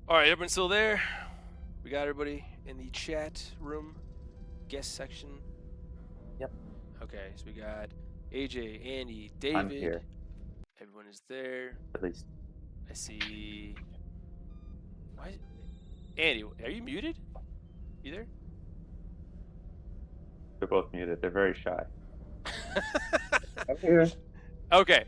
Alright, everyone's still there? We got everybody in the chat room, guest section? Yep. Okay, so we got AJ, Andy, David. I'm here. Everyone is there. At least. I see... Why? Andy, are you muted? You there? They're both muted. They're very shy. I'm here. Okay.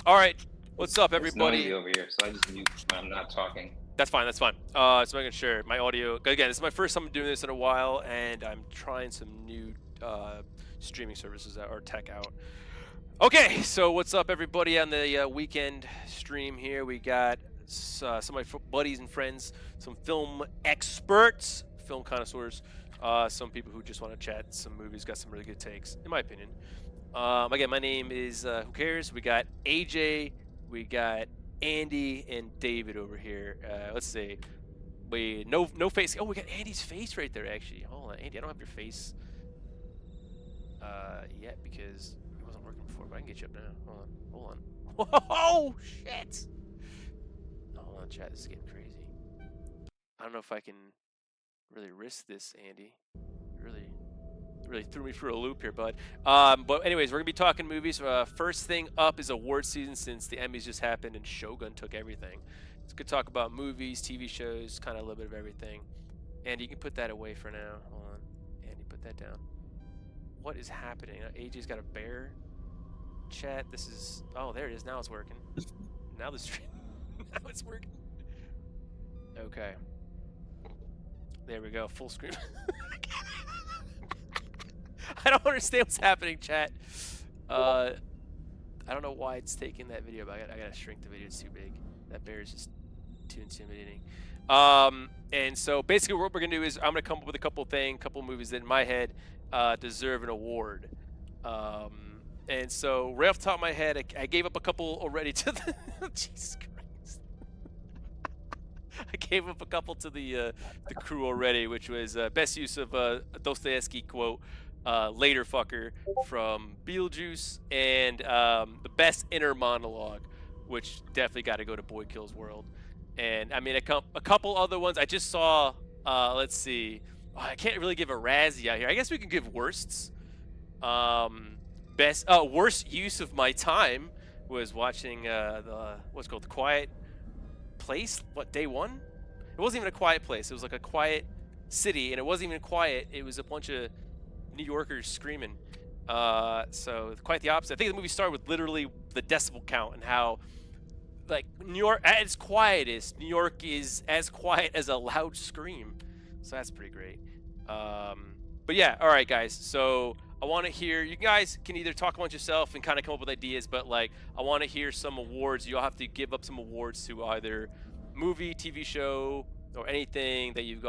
Alright. What's up, It's everybody? noisy over here, so I just mute when I'm not talking. That's fine, that's fine. So making sure my audio... Again, this is my first time doing this in a while, and I'm trying some new streaming services or tech out. Okay, so what's up, everybody, on the weekend stream here? We got some of my buddies and friends, some film experts, film connoisseurs, some people who just want to chat some movies, got some really good takes, in my opinion. Again, my name is Who Cares? We got AJ, we got Andy, and David over here. Let's see. Wait, no face. Oh, we got Andy's face right there, actually. Hold on, Andy, I don't have your face yet because it wasn't working before, but I can get you up now. Hold on. Oh, shit! Hold on, chat. This is getting crazy. I don't know if I can really risk this, Andy. Really threw me for a loop here, bud. But anyways, we're gonna be talking movies. First thing up is award season, since the Emmys just happened and Shogun took everything. It's good to talk about movies, TV shows, kind of a little bit of everything. Andy, you can put that away for now. Hold on, Andy, put that down. What is happening? AJ's got a bear. Chat. This is. Oh, there it is. Now it's working. Now the stream. Now it's working. Okay. There we go. Full screen. I don't understand what's happening, chat. I don't know why it's taking that video, but I gotta shrink the video. It's too big. That bear is just too intimidating. And so basically what we're gonna do is I'm gonna come up with a couple movies that in my head deserve an award. And so right off the top of my head, I gave up a couple already to the Jesus Christ. I gave up a couple to the crew already, which was best use of a Dostoevsky quote. Later fucker from Beetlejuice, and the best inner monologue, which definitely got to go to Boy Kills World. And I mean a couple other ones I just saw. Let's see. Oh, I can't really give a Razzie out here. I guess we can give worsts. Worst use of my time was watching what's called The Quiet Place. What, day one? It wasn't even a quiet place. It was like a quiet city, and it wasn't even quiet. It was a bunch of New Yorkers screaming. So quite the opposite. I think the movie started with literally the decibel count and how, like, New York at its quietest, New York is as quiet as a loud scream. So that's pretty great. But yeah, all right, guys. So I want to hear, you guys can either talk amongst yourself and kind of come up with ideas, but like I want to hear some awards. You'll have to give up some awards to either movie, TV show, or anything that you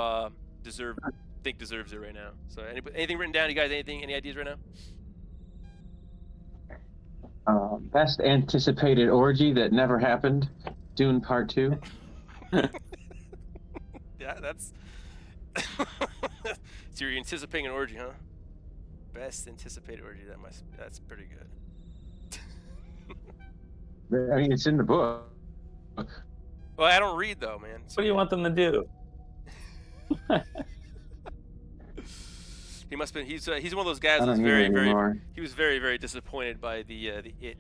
think deserves it right now. So anything written down? You guys, any ideas right now? Best anticipated orgy that never happened. Dune Part 2. Yeah, that's. So you're anticipating an orgy, huh? Best anticipated orgy. That's pretty good. I mean, it's in the book. Well, I don't read though, man. So What do you want them to do? He must have been. He's one of those guys I who's don't hear very anymore. He was very disappointed by the It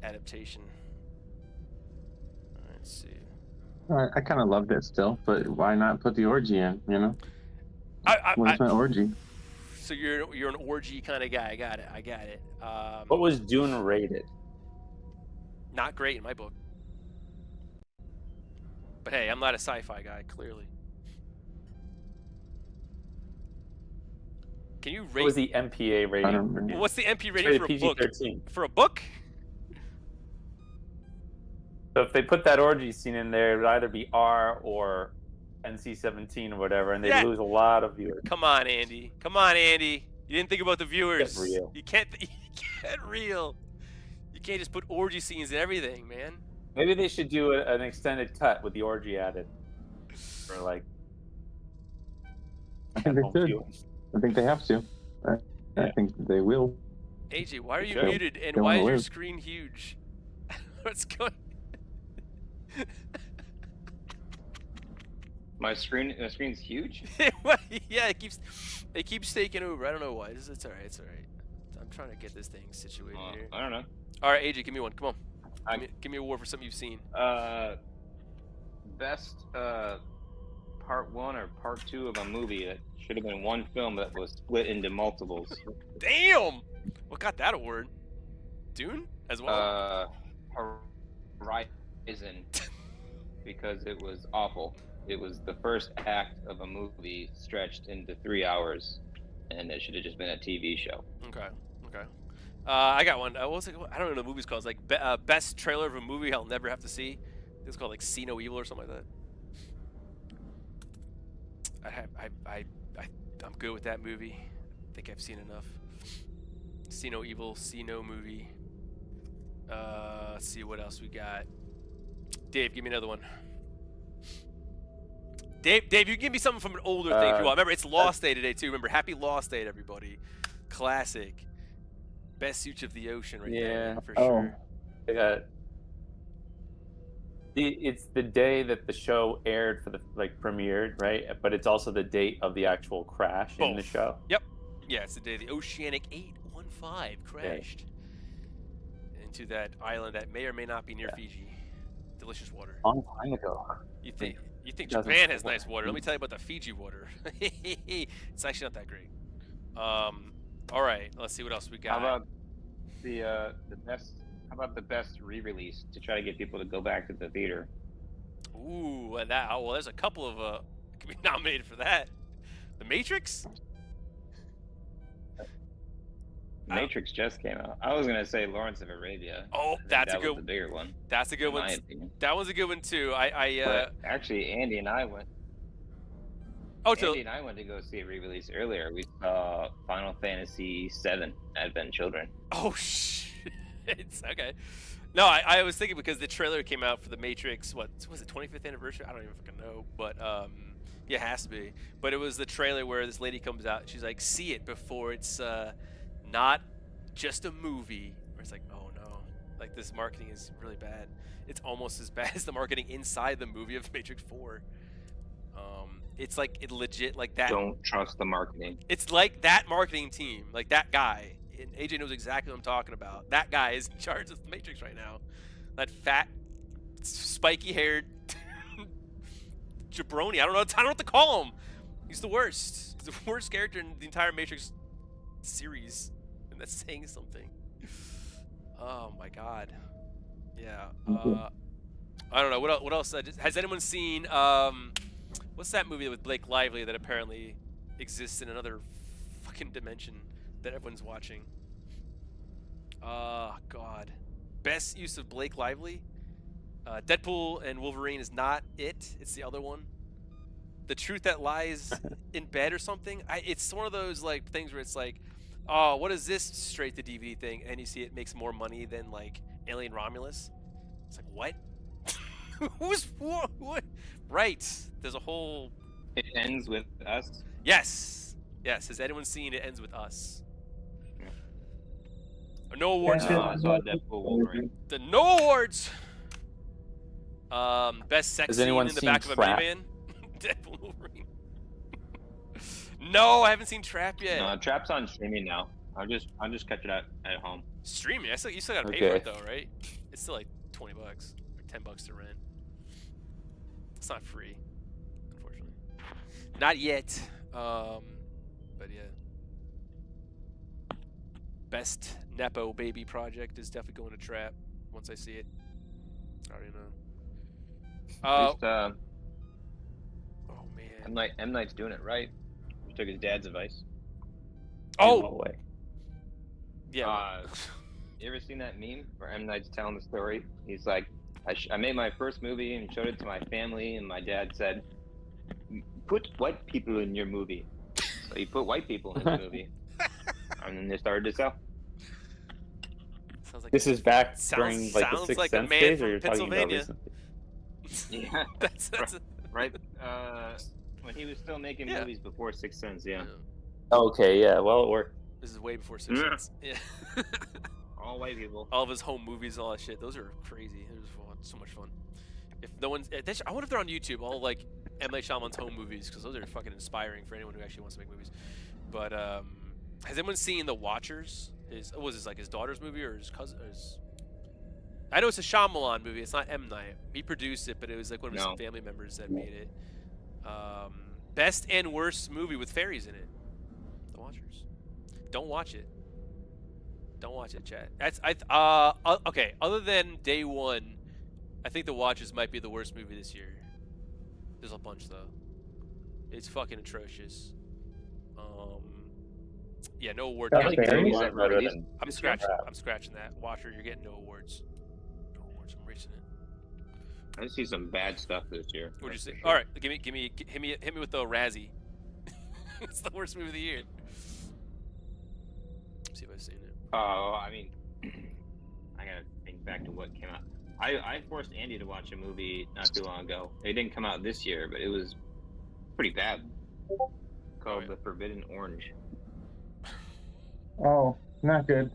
adaptation. Let's see. I kind of loved it still, but why not put the orgy in? You know. Where's my orgy? So you're an orgy kind of guy. I got it. What was Dune rated? Not great in my book. But hey, I'm not a sci-fi guy, clearly. Can you rate? What was the MPA rating? What's the MP It's rating for a book? PG-13. For a book? So if they put that orgy scene in there, it would either be R or NC-17 or whatever, and they'd lose a lot of viewers. Come on, Andy. You didn't think about the viewers. Get real. You can't get real. You can't just put orgy scenes in everything, man. Maybe they should do an extended cut with the orgy added. Or like. I think they should. I think they have to. I think they will. AJ, why are you Sure. muted and Don't why is your live. screen huge? What's going? My screen's huge. Yeah, it keeps taking over. I don't know why. It's all right. It's all right. I'm trying to get this thing situated here. I don't know. All right, AJ, give me one. Come on. Give me a award for something you've seen. Best part 1 or part 2 of a movie that should have been one film that was split into multiples. Damn! What got that award? Dune as well? Horizon, because it was awful. It was the first act of a movie stretched into 3 hours, and it should have just been a TV show. Okay. I got one. What was it? I don't know what the movie's called. It's like best trailer of a movie I'll never have to see. It's called like See No Evil or something like that. I'm good with that movie. I think I've seen enough. See No Evil, See No Movie. Let's see what else we got. Dave, give me another one. Dave, you give me something from an older thing if you want. Remember, it's Lost Day today too. Remember, happy Lost Day, everybody. Classic. Best Suits of the Ocean right there, for sure. It's the day that the show aired for the premiered, right? But it's also the date of the actual crash in the show. Yep. Yeah, it's the day the Oceanic 815 crashed into that island that may or may not be near Fiji. Delicious water. Long time ago. You think Japan has nice water? Let me tell you about the Fiji water. It's actually not that great. All right, let's see what else we got. How about the best? How about the best re-release to try to get people to go back to the theater? Ooh, and that. Well, there's a couple of could be nominated for that. The Matrix. Matrix just came out. I was gonna say Lawrence of Arabia. Oh, that's a good. The bigger one. That's a good one. That one's a good one too. But actually, Andy and I went. Andy and I went to go see a re-release earlier. We saw Final Fantasy VII: Advent Children. Oh shit! Okay. No, I was thinking because the trailer came out for the Matrix. What was it? 25th anniversary? I don't even fucking know. But yeah, it has to be. But it was the trailer where this lady comes out. And she's like, "See it before it's not just a movie." Where it's like, oh no, like this marketing is really bad. It's almost as bad as the marketing inside the movie of Matrix 4. It's like it legit like that. Don't trust the marketing. It's like that marketing team, like that guy. And AJ knows exactly what I'm talking about. That guy is in charge of the Matrix right now. That fat, spiky-haired jabroni. I don't know what to call him. He's the worst. He's the worst character in the entire Matrix series, and that's saying something. Oh my god. Yeah. I don't know what else. Has anyone seen what's that movie with Blake Lively that apparently exists in another fucking dimension that everyone's watching? God. Best use of Blake Lively? Deadpool and Wolverine is not it. It's the other one. The Truth That Lies in Bed or something. It's one of those like things where it's like, oh, what is this straight to DVD thing? And you see it makes more money than like Alien Romulus. It's like, what? What? Right. There's a whole. It ends with us. Yes. Has anyone seen It Ends With Us? Yeah. No awards. I saw Deadpool Wolverine. The no awards. Best sex scene in the back of a minivan. Deadpool Wolverine. No, I haven't seen Trap yet. No, Trap's on streaming now. I'll just catch it at home. Streaming? You still gotta pay for it though, right? It's still like $20 or $10 to rent. It's not free, unfortunately. Not yet. But yeah. Best Nepo baby project is definitely going to Trap once I see it. I already know. Oh man. M Night's doing it right. He took his dad's advice. Oh. Yeah. You ever seen that meme where M Night's telling the story? He's like, I made my first movie and showed it to my family, and my dad said, "Put white people in your movie." So he put white people in his movie, and then they started to sell. Sounds like this is back during like the Sixth Sense days, or you're talking about recently? Yeah, that's right. When he was still making movies before Sixth Sense, yeah. Okay, yeah. Well, it worked. This is way before Sixth Sense. Yeah. All white people. All of his home movies and all that shit. Those are crazy. It was fun. So much fun. If no one's, I wonder if they're on YouTube. All like M. Night Shyamalan's home movies, because those are fucking inspiring for anyone who actually wants to make movies. But has anyone seen The Watchers? Was this like his daughter's movie or his cousin? I know it's a Shyamalan movie. It's not M. Night. He produced it, but it was like one of his family members that made it. Best and worst movie with fairies in it. The Watchers. Don't watch it. Don't watch it, chat. That's okay. Other than Day One, I think The Watchers might be the worst movie this year. There's a bunch though. It's fucking atrocious. Yeah, no award. I I'm think Day One's better than scratching that. Watcher, you're getting no awards. No awards. I'm erasing it. I see some bad stuff this year. What'd you say? All right, hit me with the Razzie. It's the worst movie of the year. Let's see if I've seen it. Oh, I mean, I gotta think back to what came out. I forced Andy to watch a movie not too long ago. It didn't come out this year, but it was pretty bad. Called The Forbidden Orange. Oh, not good.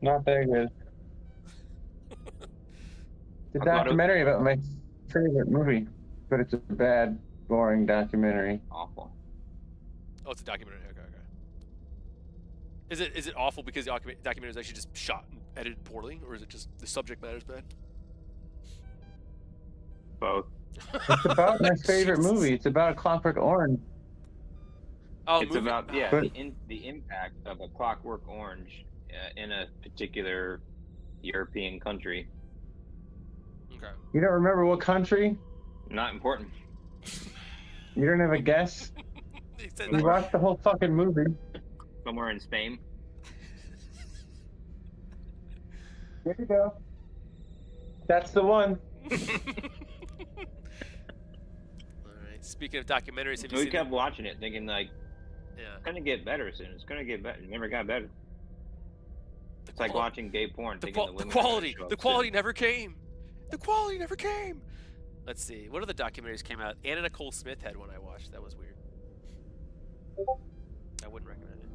Not that good. It's a documentary about my favorite movie, but it's a bad, boring documentary. Awful. Oh, it's a documentary. Okay. Is it awful because the documentary is actually just shot and edited poorly, or is it just the subject matter is bad? Both. It's about my favorite movie. It's about A Clockwork Orange. Oh, It's movie. about But- the impact of a Clockwork Orange in a particular European country. Okay. You don't remember what country? Not important. You don't have a guess? He said You that. watched the whole fucking movie. Somewhere in Spain. There you go. That's the one. All right. Speaking of documentaries, have you We seen? kept watching it, thinking like, Yeah. it's gonna get better soon. It's gonna get better. It never got better. It's like watching gay porn. The, thinking the women are gonna quality. show up The soon. quality never came. The quality never came. Let's see. What other documentaries came out? Anna Nicole Smith had one I watched. That was weird. I wouldn't recommend it.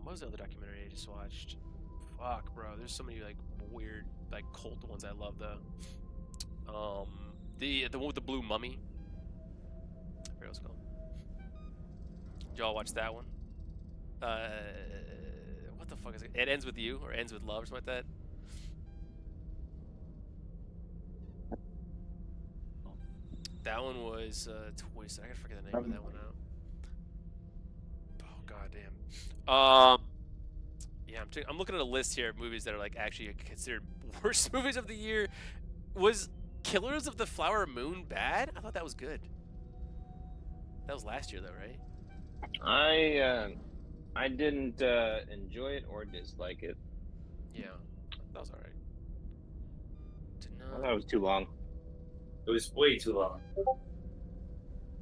What was the other documentary I just watched? Fuck, bro. There's so many like weird, like cult ones I love though. The one with the blue mummy. I forget what it's called. Did y'all watch that one? What the fuck is it? It Ends With You or Ends With Love or something like that. That one was twice. I gotta forget the name of that one out. Oh goddamn. Yeah, I'm looking at a list here of movies that are like actually considered worst movies of the year. Was Killers of the Flower Moon bad? I thought that was good. That was last year though, right? I didn't enjoy it or dislike it. Yeah, that was alright. I thought it was too long. It was way too long.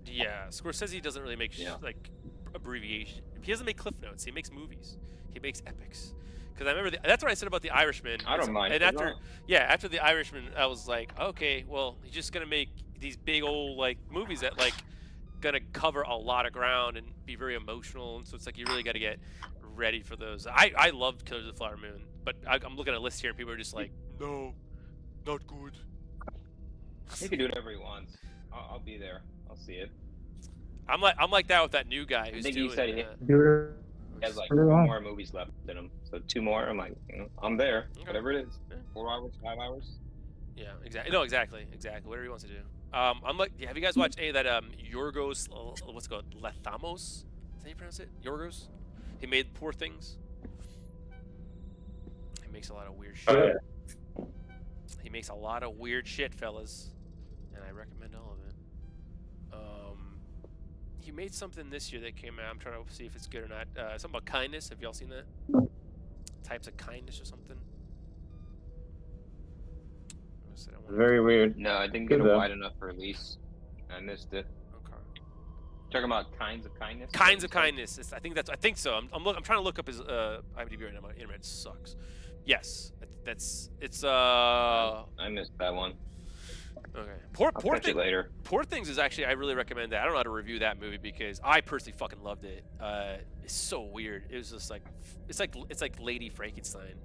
Yeah, Scorsese doesn't really make like abbreviation. He doesn't make cliff notes. He makes movies. He makes epics. Because I remember that's what I said about The Irishman. I don't mind. And after after The Irishman, I was like, okay, well, he's just gonna make these big old like movies that like gonna cover a lot of ground and be very emotional. And so it's like you really got to get ready for those. I loved Killers of the Flower Moon, but I'm looking at a list here and people are just like, no, not good. He can do whatever he wants. I'll be there. I'll see it. I'm like that with that new guy I who's think doing. he said he Dude, has like Pretty 2 long. more movies left in him. So 2 more. I'm like, I'm there. Okay. Whatever it is. Yeah. 4 hours, 5 hours. Yeah, exactly. No, exactly. Whatever he wants to do. I'm like, have you guys watched any of that Yorgos? What's it called? Lanthimos? Is that how you pronounce it? Yorgos. He made Poor Things. He makes a lot of weird shit. Oh, yeah. He makes a lot of weird shit, fellas, and I recommend all of it. He made something this year that came out. I'm trying to see if it's good or not. Something about kindness. Have y'all seen that? Types of kindness or something. very weird. No, I didn't Good get a though. wide enough release. I missed it. Okay. Talking about kinds of kindness. Kinds of kindness. I think so. I'm trying to look up his IMDb right now. My internet sucks. Yes, it's I missed that one. Okay. I'll catch it later. Poor Things is actually, I really recommend that. I don't know how to review that movie because I personally fucking loved it. It's so weird. It was just like, it's like Lady Frankenstein.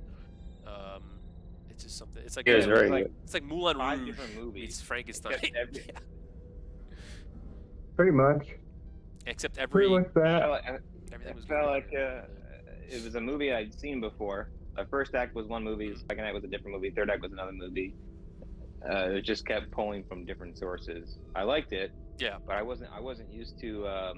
It's just something. It's like It was very like good. it's like Moulin 5 Rouge different movies. meets Frankenstein. Except every- Yeah. Pretty much. Except Pretty every much that. everything was felt good. like it was a movie I'd seen before. The first act was one movie, the second act was a different movie, third act was another movie. It just kept pulling from different sources. I liked it, Yeah. but I wasn't used to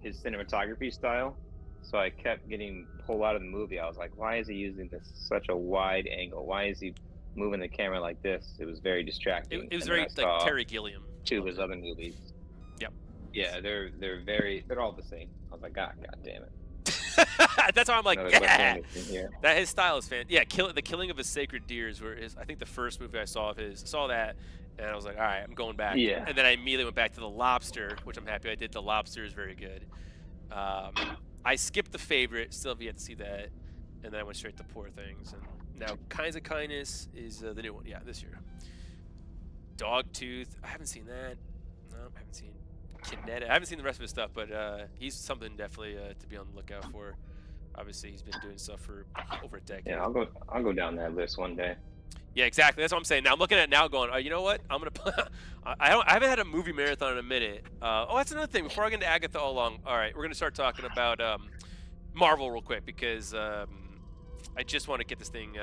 his cinematography style, so I kept getting pulled out of the movie. I was like, why is he using such a wide angle? Why is he moving the camera like this? It was very distracting. It was And very then I like saw Terry Gilliam. 2 of his other movies. Yep. Yeah, they're all the same. I was like, God damn it. That's why I'm like, Another yeah. question here. That his style is fan. Yeah, the Killing of a Sacred Deers were his. I think the first movie I saw of his. I saw that, and I was like, all right, I'm going back. Yeah. And then I immediately went back to The Lobster, which I'm happy I did. The Lobster is very good. I skipped The Favorite. Still have yet to see that. And then I went straight to Poor Things. And now Kinds of Kindness is the new one. Yeah, this year. Dogtooth. I haven't seen that. No, I haven't seen Kinetic. I haven't seen the rest of his stuff, but he's something definitely to be on the lookout for. Obviously, he's been doing stuff for over a decade. Yeah, I'll go down that list one day. Yeah, exactly. That's what I'm saying. Now I'm looking at it now, going, you know what? I'm gonna. I haven't had a movie marathon in a minute. That's another thing. Before I get into Agatha all along, all right, we're gonna start talking about Marvel real quick because I just want to get this thing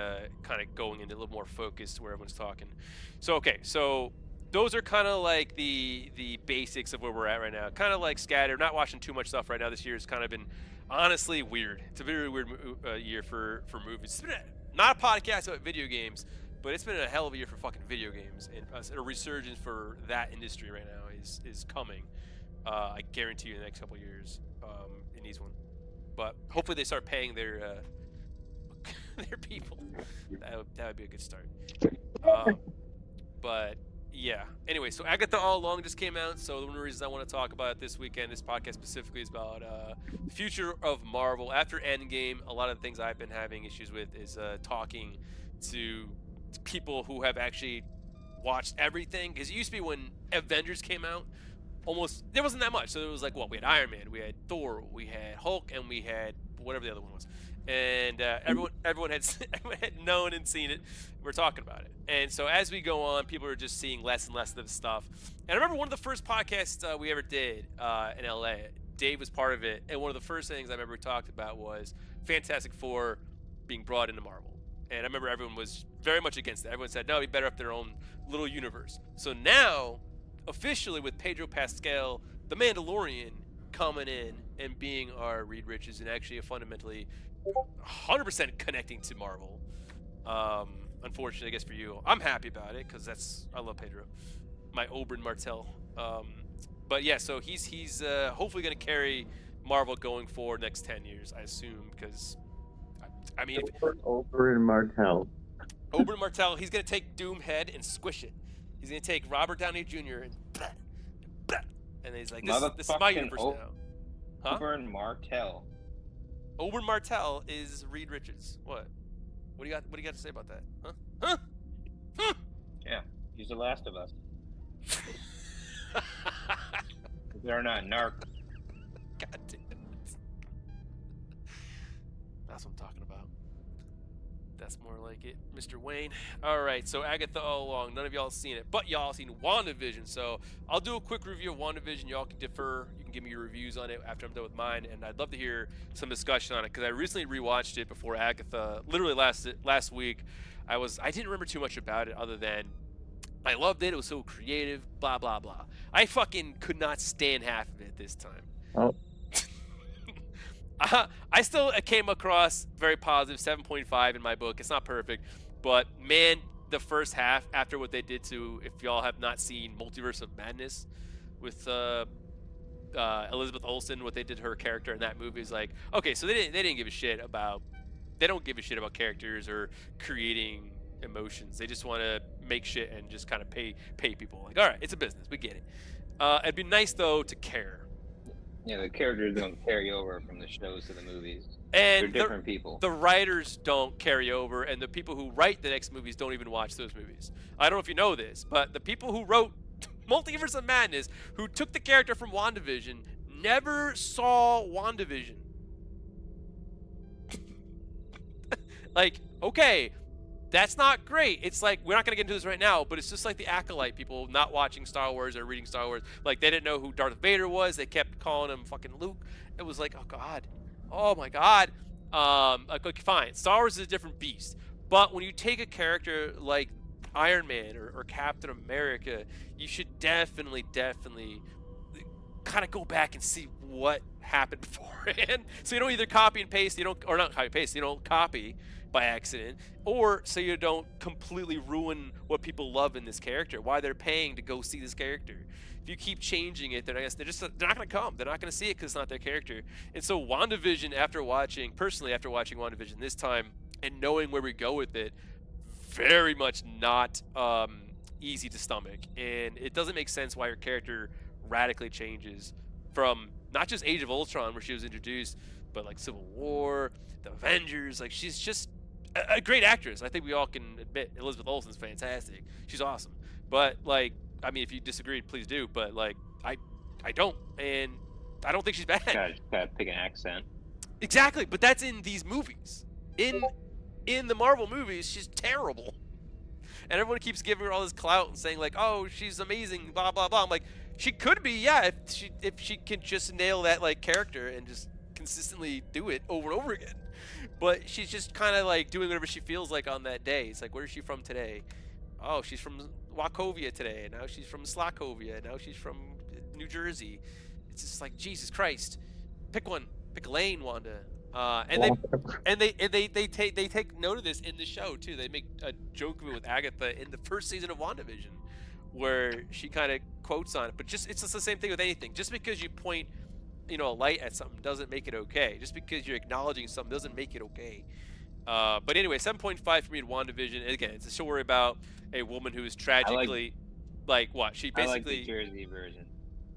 kind of going into a little more focused where everyone's talking. So okay, so those are kind of like the basics of where we're at right now. Kind of like scattered. Not watching too much stuff right now. This year has kind of been honestly weird. It's a very weird year for movies. It's been not a podcast about video games, but it's been a hell of a year for fucking video games, and a resurgence for that industry right now is coming. I guarantee you in the next couple of years, it needs one. But hopefully they start paying their their people. That would be a good start. But yeah. Anyway, so Agatha All Along just came out. So one of the reasons I want to talk about it this weekend, this podcast specifically, is about the future of Marvel after Endgame. A lot of the things I've been having issues with is talking to people who have actually watched everything. Because it used to be when Avengers came out, there wasn't that much. So it was like, we had Iron Man, we had Thor, we had Hulk, and we had whatever the other one was. And everyone had known and seen it. We're talking about it. And so as we go on, people are just seeing less and less of the stuff. And I remember one of the first podcasts we ever did in LA. Dave was part of it. And one of the first things I remember we talked about was Fantastic Four being brought into Marvel. And I remember everyone was very much against that. Everyone said, no, it'd be better up their own little universe. So now, officially with Pedro Pascal, the Mandalorian, coming in and being our Reed Richards and actually a fundamentally 100% connecting to Marvel. Unfortunately, I guess for you, I'm happy about it because I love Pedro, my Oberyn Martell. But yeah, so he's hopefully going to carry Marvel going forward next 10 years, I assume, because I mean, Oberyn Martell. Oberyn Martell, he's going to take Doomhead and squish it. He's going to take Robert Downey Jr. and he's like, this is my universe now. Huh? Oberyn Martell. Oberyn Martell is Reed Richards. What? What do you got to say about that? Huh? Yeah, he's the Last of Us. They're not narc. God damn it. That's what I'm talking about. That's more like it, Mr. Wayne. All right, so Agatha All Along. None of y'all seen it, but y'all seen WandaVision. So I'll do a quick review of WandaVision. Y'all can defer. You can give me your reviews on it after I'm done with mine, and I'd love to hear some discussion on it because I recently rewatched it before Agatha. Literally last week. I didn't remember too much about it other than I loved it. It was so creative. Blah blah blah. I fucking could not stand half of it this time. Oh. I still came across very positive, 7.5 in my book. It's not perfect, but man, the first half after what they did to, if y'all have not seen Multiverse of Madness with Elizabeth Olsen, what they did to her character in that movie is like, okay, so they don't give a shit about characters or creating emotions. They just want to make shit and just kind of pay people. Like, all right, it's a business, we get it. It'd be nice though to care. Yeah, the characters don't carry over from the shows to the movies. And They're different people. the writers don't carry over, and the people who write the next movies don't even watch those movies. I don't know if you know this, but the people who wrote Multiverse of Madness, who took the character from WandaVision, never saw WandaVision. Like, okay, that's not great. It's like, we're not going to get into this right now, but it's just like the Acolyte people not watching Star Wars or reading Star Wars. Like, they didn't know who Darth Vader was. They kept calling him fucking Luke. It was like, oh, God. Oh, my God. Like, okay, fine. Star Wars is a different beast. But when you take a character like Iron Man or Captain America, you should definitely kind of go back and see what happened beforehand. So you don't either copy and paste, or not copy and paste, you don't copy by accident, or so you don't completely ruin what people love in this character, why they're paying to go see this character. If you keep changing it, they're not going to come. They're not going to see it because it's not their character. And so WandaVision, after watching WandaVision this time and knowing where we go with it, very much not easy to stomach. And it doesn't make sense why her character radically changes from not just Age of Ultron, where she was introduced, but like Civil War, the Avengers. Like, she's just a great actress. I think we all can admit Elizabeth Olsen's fantastic. She's awesome. But like, I mean, if you disagree, please do. But like, I don't, and I don't think she's bad. Gotta pick an accent. Exactly, but that's in these movies. In the Marvel movies, she's terrible. And everyone keeps giving her all this clout and saying like, "Oh, she's amazing," blah blah blah. I'm like, she could be, yeah, if she can just nail that like character and just consistently do it over and over again. But she's just kind of like doing whatever she feels like on that day. It's like, where is she from today? Oh, she's from Wachovia today. Now she's from Slackovia. Now she's from New Jersey. It's just like, Jesus Christ, pick one, pick a lane, Wanda. And they take note of this in the show too. They make a joke of it with Agatha in the first season of WandaVision, where she kind of quotes on it. But it's just the same thing with anything. Just because you point, a light at something doesn't make it okay. Just because you're acknowledging something doesn't make it okay. But anyway, 7.5 for me in WandaVision. And again, it's a story about a woman who is tragically, like what? She basically. I like the Jersey version.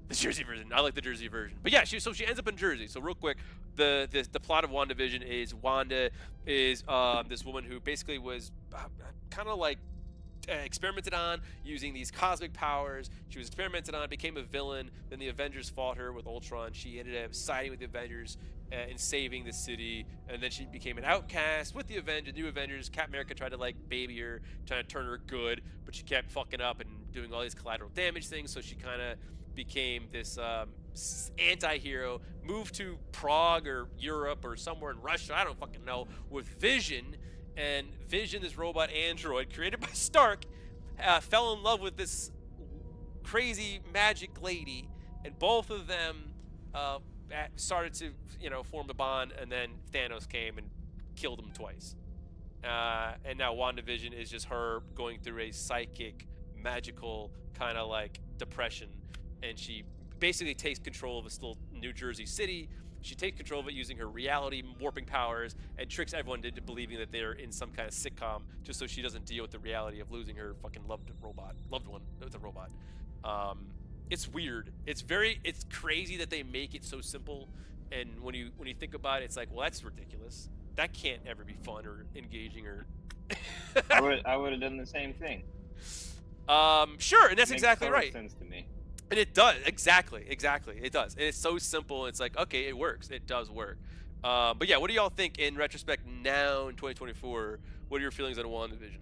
The Jersey version. I like the Jersey version. But yeah, she ends up in Jersey. So real quick, the plot of WandaVision is Wanda is this woman who basically was kind of like experimented on using these cosmic powers. She was experimented on, became a villain. Then the Avengers fought her with Ultron. She ended up siding with the Avengers and saving the city. And then she became an outcast with the new Avengers. Captain America tried to like baby her, trying to turn her good, but she kept fucking up and doing all these collateral damage things. So she kind of became this anti-hero, moved to Prague or Europe or somewhere in Russia, I don't fucking know, with Vision. And Vision, this robot android created by Stark, fell in love with this crazy magic lady, and both of them started to form a bond, and then Thanos came and killed them twice. And now WandaVision is just her going through a psychic, magical kind of like depression. And she basically takes control of this little New Jersey city. She takes control of it using her reality warping powers and tricks everyone into believing that they're in some kind of sitcom, just so she doesn't deal with the reality of losing her fucking loved one with a robot. It's weird. It's crazy that they make it so simple. And when you think about it, it's like, well, that's ridiculous. That can't ever be fun or engaging or. I would have done the same thing. Sure, and that's exactly right. Makes sense to me. And it does, exactly, it does. And it's so simple, it's like, okay, it works, it does work. But yeah, what do y'all think in retrospect now in 2024? What are your feelings on WandaVision?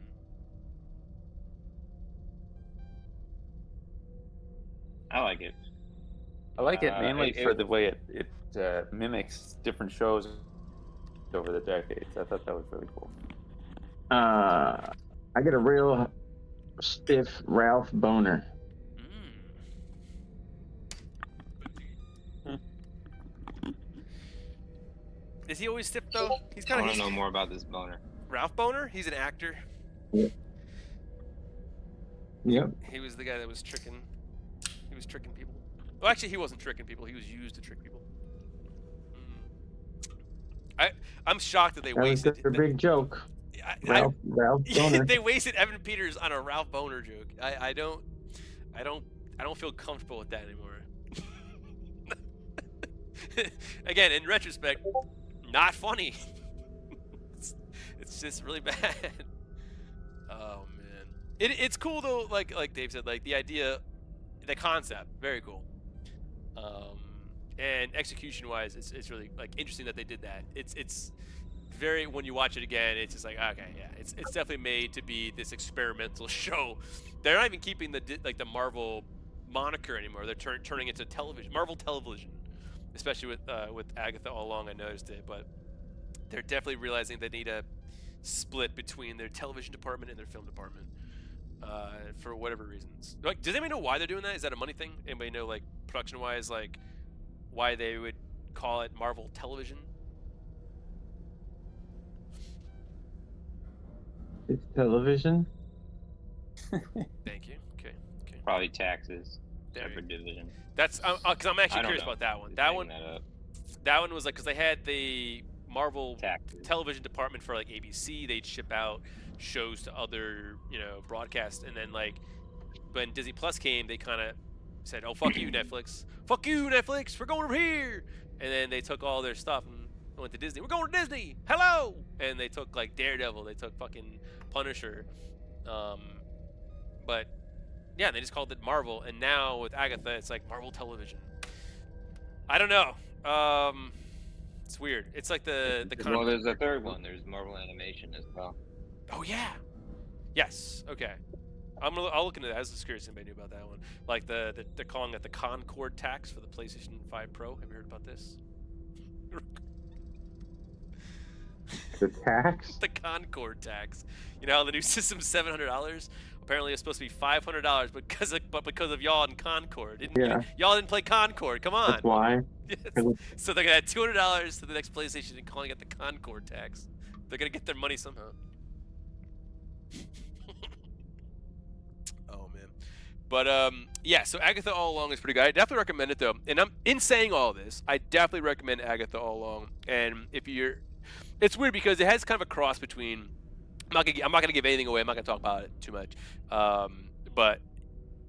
I like it. I like it mainly for the way it mimics different shows over the decades. I thought that was really cool. I get a real stiff Ralph boner. Is he always stiff though? He's kind I of. want to know more about this boner. Ralph Boner? He's an actor. Yep. He was the guy that was tricking. He was tricking people. Well, actually, he wasn't tricking people. He was used to trick people. I'm shocked that they wasted. That was a big joke. Ralph Boner. They wasted Evan Peters on a Ralph Boner joke. I don't feel comfortable with that anymore. Again, in retrospect, not funny. It's just really bad. Oh man, it's cool though. Like Dave said, like the idea, the concept, very cool. And execution-wise, it's really like interesting that they did that. It's very, when you watch it again, it's just like, okay, yeah, it's definitely made to be this experimental show. They're not even keeping the Marvel moniker anymore. They're turning it to television, Marvel Television, especially with Agatha all along. I noticed it, but they're definitely realizing they need a split between their television department and their film department for whatever reasons. Like, does anybody know why they're doing that? Is that a money thing? Anybody know, like, production-wise, like, why they would call it Marvel Television? It's television. Thank you. Okay. Probably taxes. There you Separate division. That's because I'm I actually don't curious know. about that one. Just That making one, up. that one was like, because they had the Marvel Taxes. television department for like ABC. They'd ship out shows to other, broadcasts, and then like when Disney Plus came, they kind of said, "Oh, fuck you, Netflix! Fuck you, Netflix! We're going over here!" And then they took all their stuff and went to Disney. We're going to Disney. Hello! And they took like Daredevil. They took fucking Punisher. But yeah, they just called it Marvel. And now with Agatha, it's like Marvel Television. I don't know. It's weird. It's like the kind Well, of. there's a third one. There's Marvel Animation as well. Oh yeah. Yes. Okay. I'll look into that. I was just curious if anybody knew about that one. Like they're calling it the Concord tax for the PlayStation 5 Pro. Have you heard about this? The tax? The Concord tax. You know how the new system's $700? Apparently it's supposed to be $500, but because of y'all in Concord. Y'all didn't play Concord. Come on. That's why. Yes. So they're gonna add $200 to the next PlayStation and calling it the Concord tax. They're gonna get their money somehow. Oh man. But yeah, so Agatha All Along is pretty good. I definitely recommend it though. And in saying all this, I definitely recommend Agatha All Along. And it's weird because it has kind of a cross between. I'm not gonna give anything away. I'm not gonna talk about it too much. But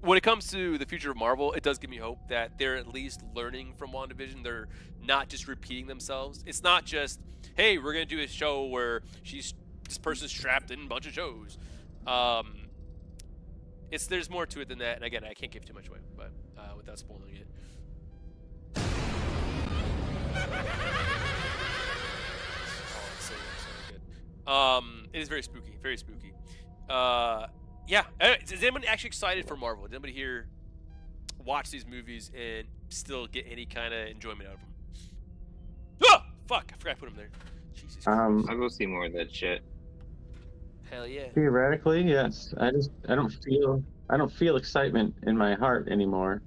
when it comes to the future of Marvel, it does give me hope that they're at least learning from WandaVision. They're not just repeating themselves. It's not just, hey, we're gonna do a show where this person's trapped in a bunch of shows. There's more to it than that. And again, I can't give too much away, but without spoiling it. It is very spooky, very spooky. Yeah. Is anyone actually excited for Marvel? Did anybody here watch these movies and still get any kind of enjoyment out of them? Oh, fuck! I forgot to put them there. Jesus Christ. I'll go see more of that shit. Hell yeah. Theoretically, yes. I don't feel excitement in my heart anymore,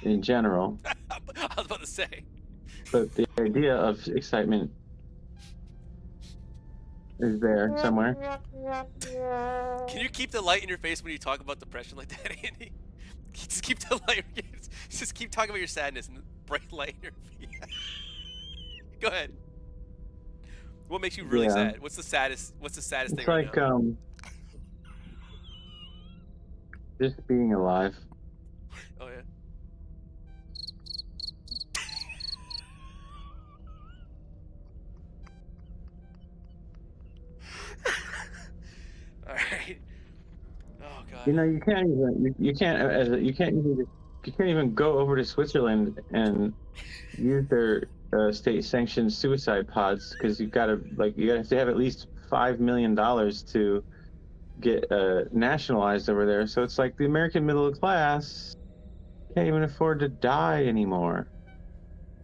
in general. I was about to say. But the idea of excitement is there somewhere. Can you keep the light in your face when you talk about depression like that, Andy? Just keep the light. Just keep talking about your sadness and the bright light in your face. Go ahead. What makes you really sad? What's the saddest thing It's right like now? just being alive. Oh yeah. All right. Oh god. You know, you can't even go over to Switzerland and use their state-sanctioned suicide pods because you gotta have to have at least $5 million to get nationalized over there. So it's like the American middle class can't even afford to die anymore.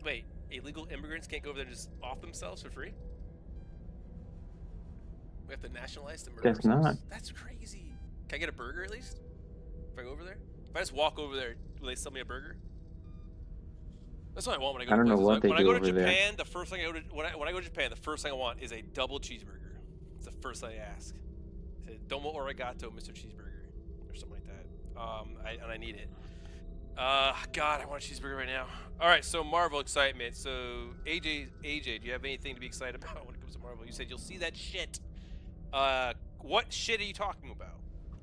Wait, illegal immigrants can't go over there and just off themselves for free? We have to nationalize the murder. Guess not. That's crazy. Can I get a burger at least? If I go over there? If I just walk over there, will they sell me a burger? That's what I want when I go to I don't know places. what they when I do go to over there. Japan, the first thing when I go to Japan, the first thing I want is a double cheeseburger. It's the first thing I ask. I say, Domo arigato, Mr. Cheeseburger, or something like that. And I need it. God, I want a cheeseburger right now. All right, so Marvel excitement. So AJ, do you have anything to be excited about when it comes to Marvel? You said you'll see that shit. What shit are you talking about?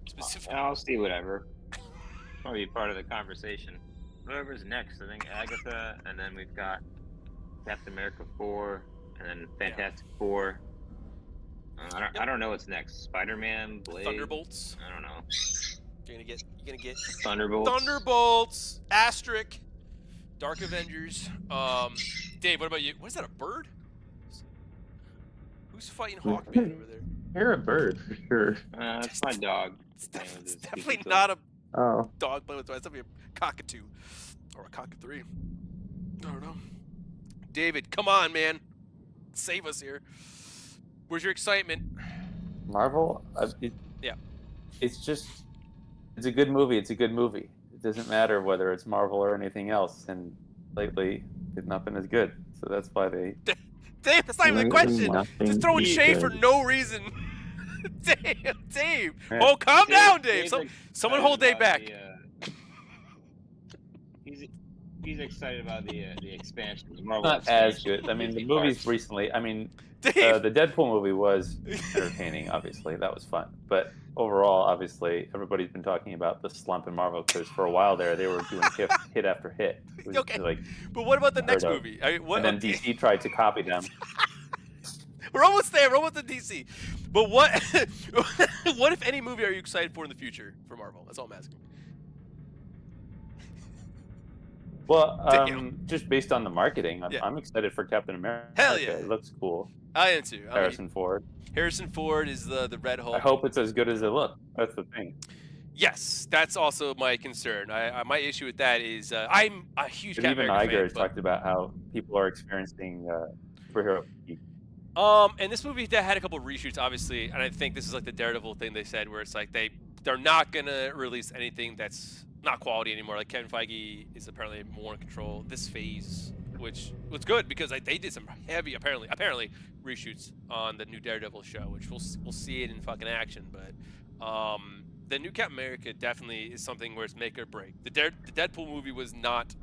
Specifically? I'll see whatever. Probably part of the conversation. Whatever's next. I think Agatha, and then we've got Captain America 4, and then Fantastic Four. I don't know what's next. Spider-Man, Blade. Thunderbolts. I don't know. You're gonna get Thunderbolts. Thunderbolts. Asterisk. Dark Avengers. Dave, what about you? What is that? A bird? Who's fighting Hawkman over there? You're a bird for sure. That's my dog. It's playing with his definitely squeaky not a Oh, dog playing with toys. It's definitely a cockatoo or a cockatoo. I don't know. David, come on, man. Save us here. Where's your excitement? Marvel. Yeah. It's a good movie. It's a good movie. It doesn't matter whether it's Marvel or anything else. And lately, it's not been as good. So that's why they. Dave, that's not even the question. nothing Just throwing shade for good. no reason. Dave. Yeah. Oh, calm down, Dave. Dave's Someone excited hold Dave about back. He's excited about the expansion. The Marvel Not as expansion. good. I mean, the Disney movies Plus. recently. I mean, Dave. the Deadpool movie was entertaining. Obviously, that was fun. But overall, obviously, everybody's been talking about the slump in Marvel because for a while there, they were doing hit after hit. It was Okay. like, But what about the next unheard of. movie? I mean, what, and then DC tried to copy them. We're almost there. We're almost at DC. But what what if any movie are you excited for in the future for Marvel? That's all I'm asking. Well, Damn. just based on the marketing, Yeah. I'm excited for Captain America. Hell yeah. It looks cool. I am too. Harrison Ford. Harrison Ford is the Red Hulk. I hope it's as good as it looks. That's the thing. Yes, that's also my concern. My issue with that is I'm a huge But Captain even America Iger fan, has talked about how people are experiencing superhero fatigue. and this movie that had a couple of reshoots, obviously, and I think this is like the Daredevil thing they said, where it's like they're not gonna release anything that's not quality anymore. Like Kevin Feige is apparently more in control this phase, which was good because they did some heavy, apparently reshoots on the new Daredevil show, which we'll see it in fucking action. But the new Captain America definitely is something where it's make or break. The Deadpool movie was not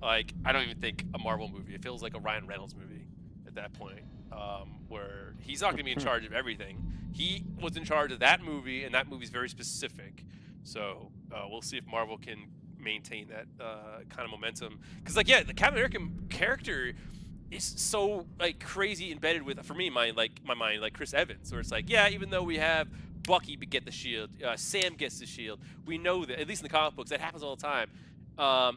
like, I don't even think a Marvel movie. It feels like a Ryan Reynolds movie at that point, where he's not going to be in charge of everything. He was in charge of that movie, and that movie's very specific. So we'll see if Marvel can maintain that kind of momentum. Because, like, yeah, the Captain American character is so like crazy embedded with, for me, my mind, like Chris Evans, where it's like, yeah, even though we have Bucky get the shield, Sam gets the shield, we know that, at least in the comic books, that happens all the time.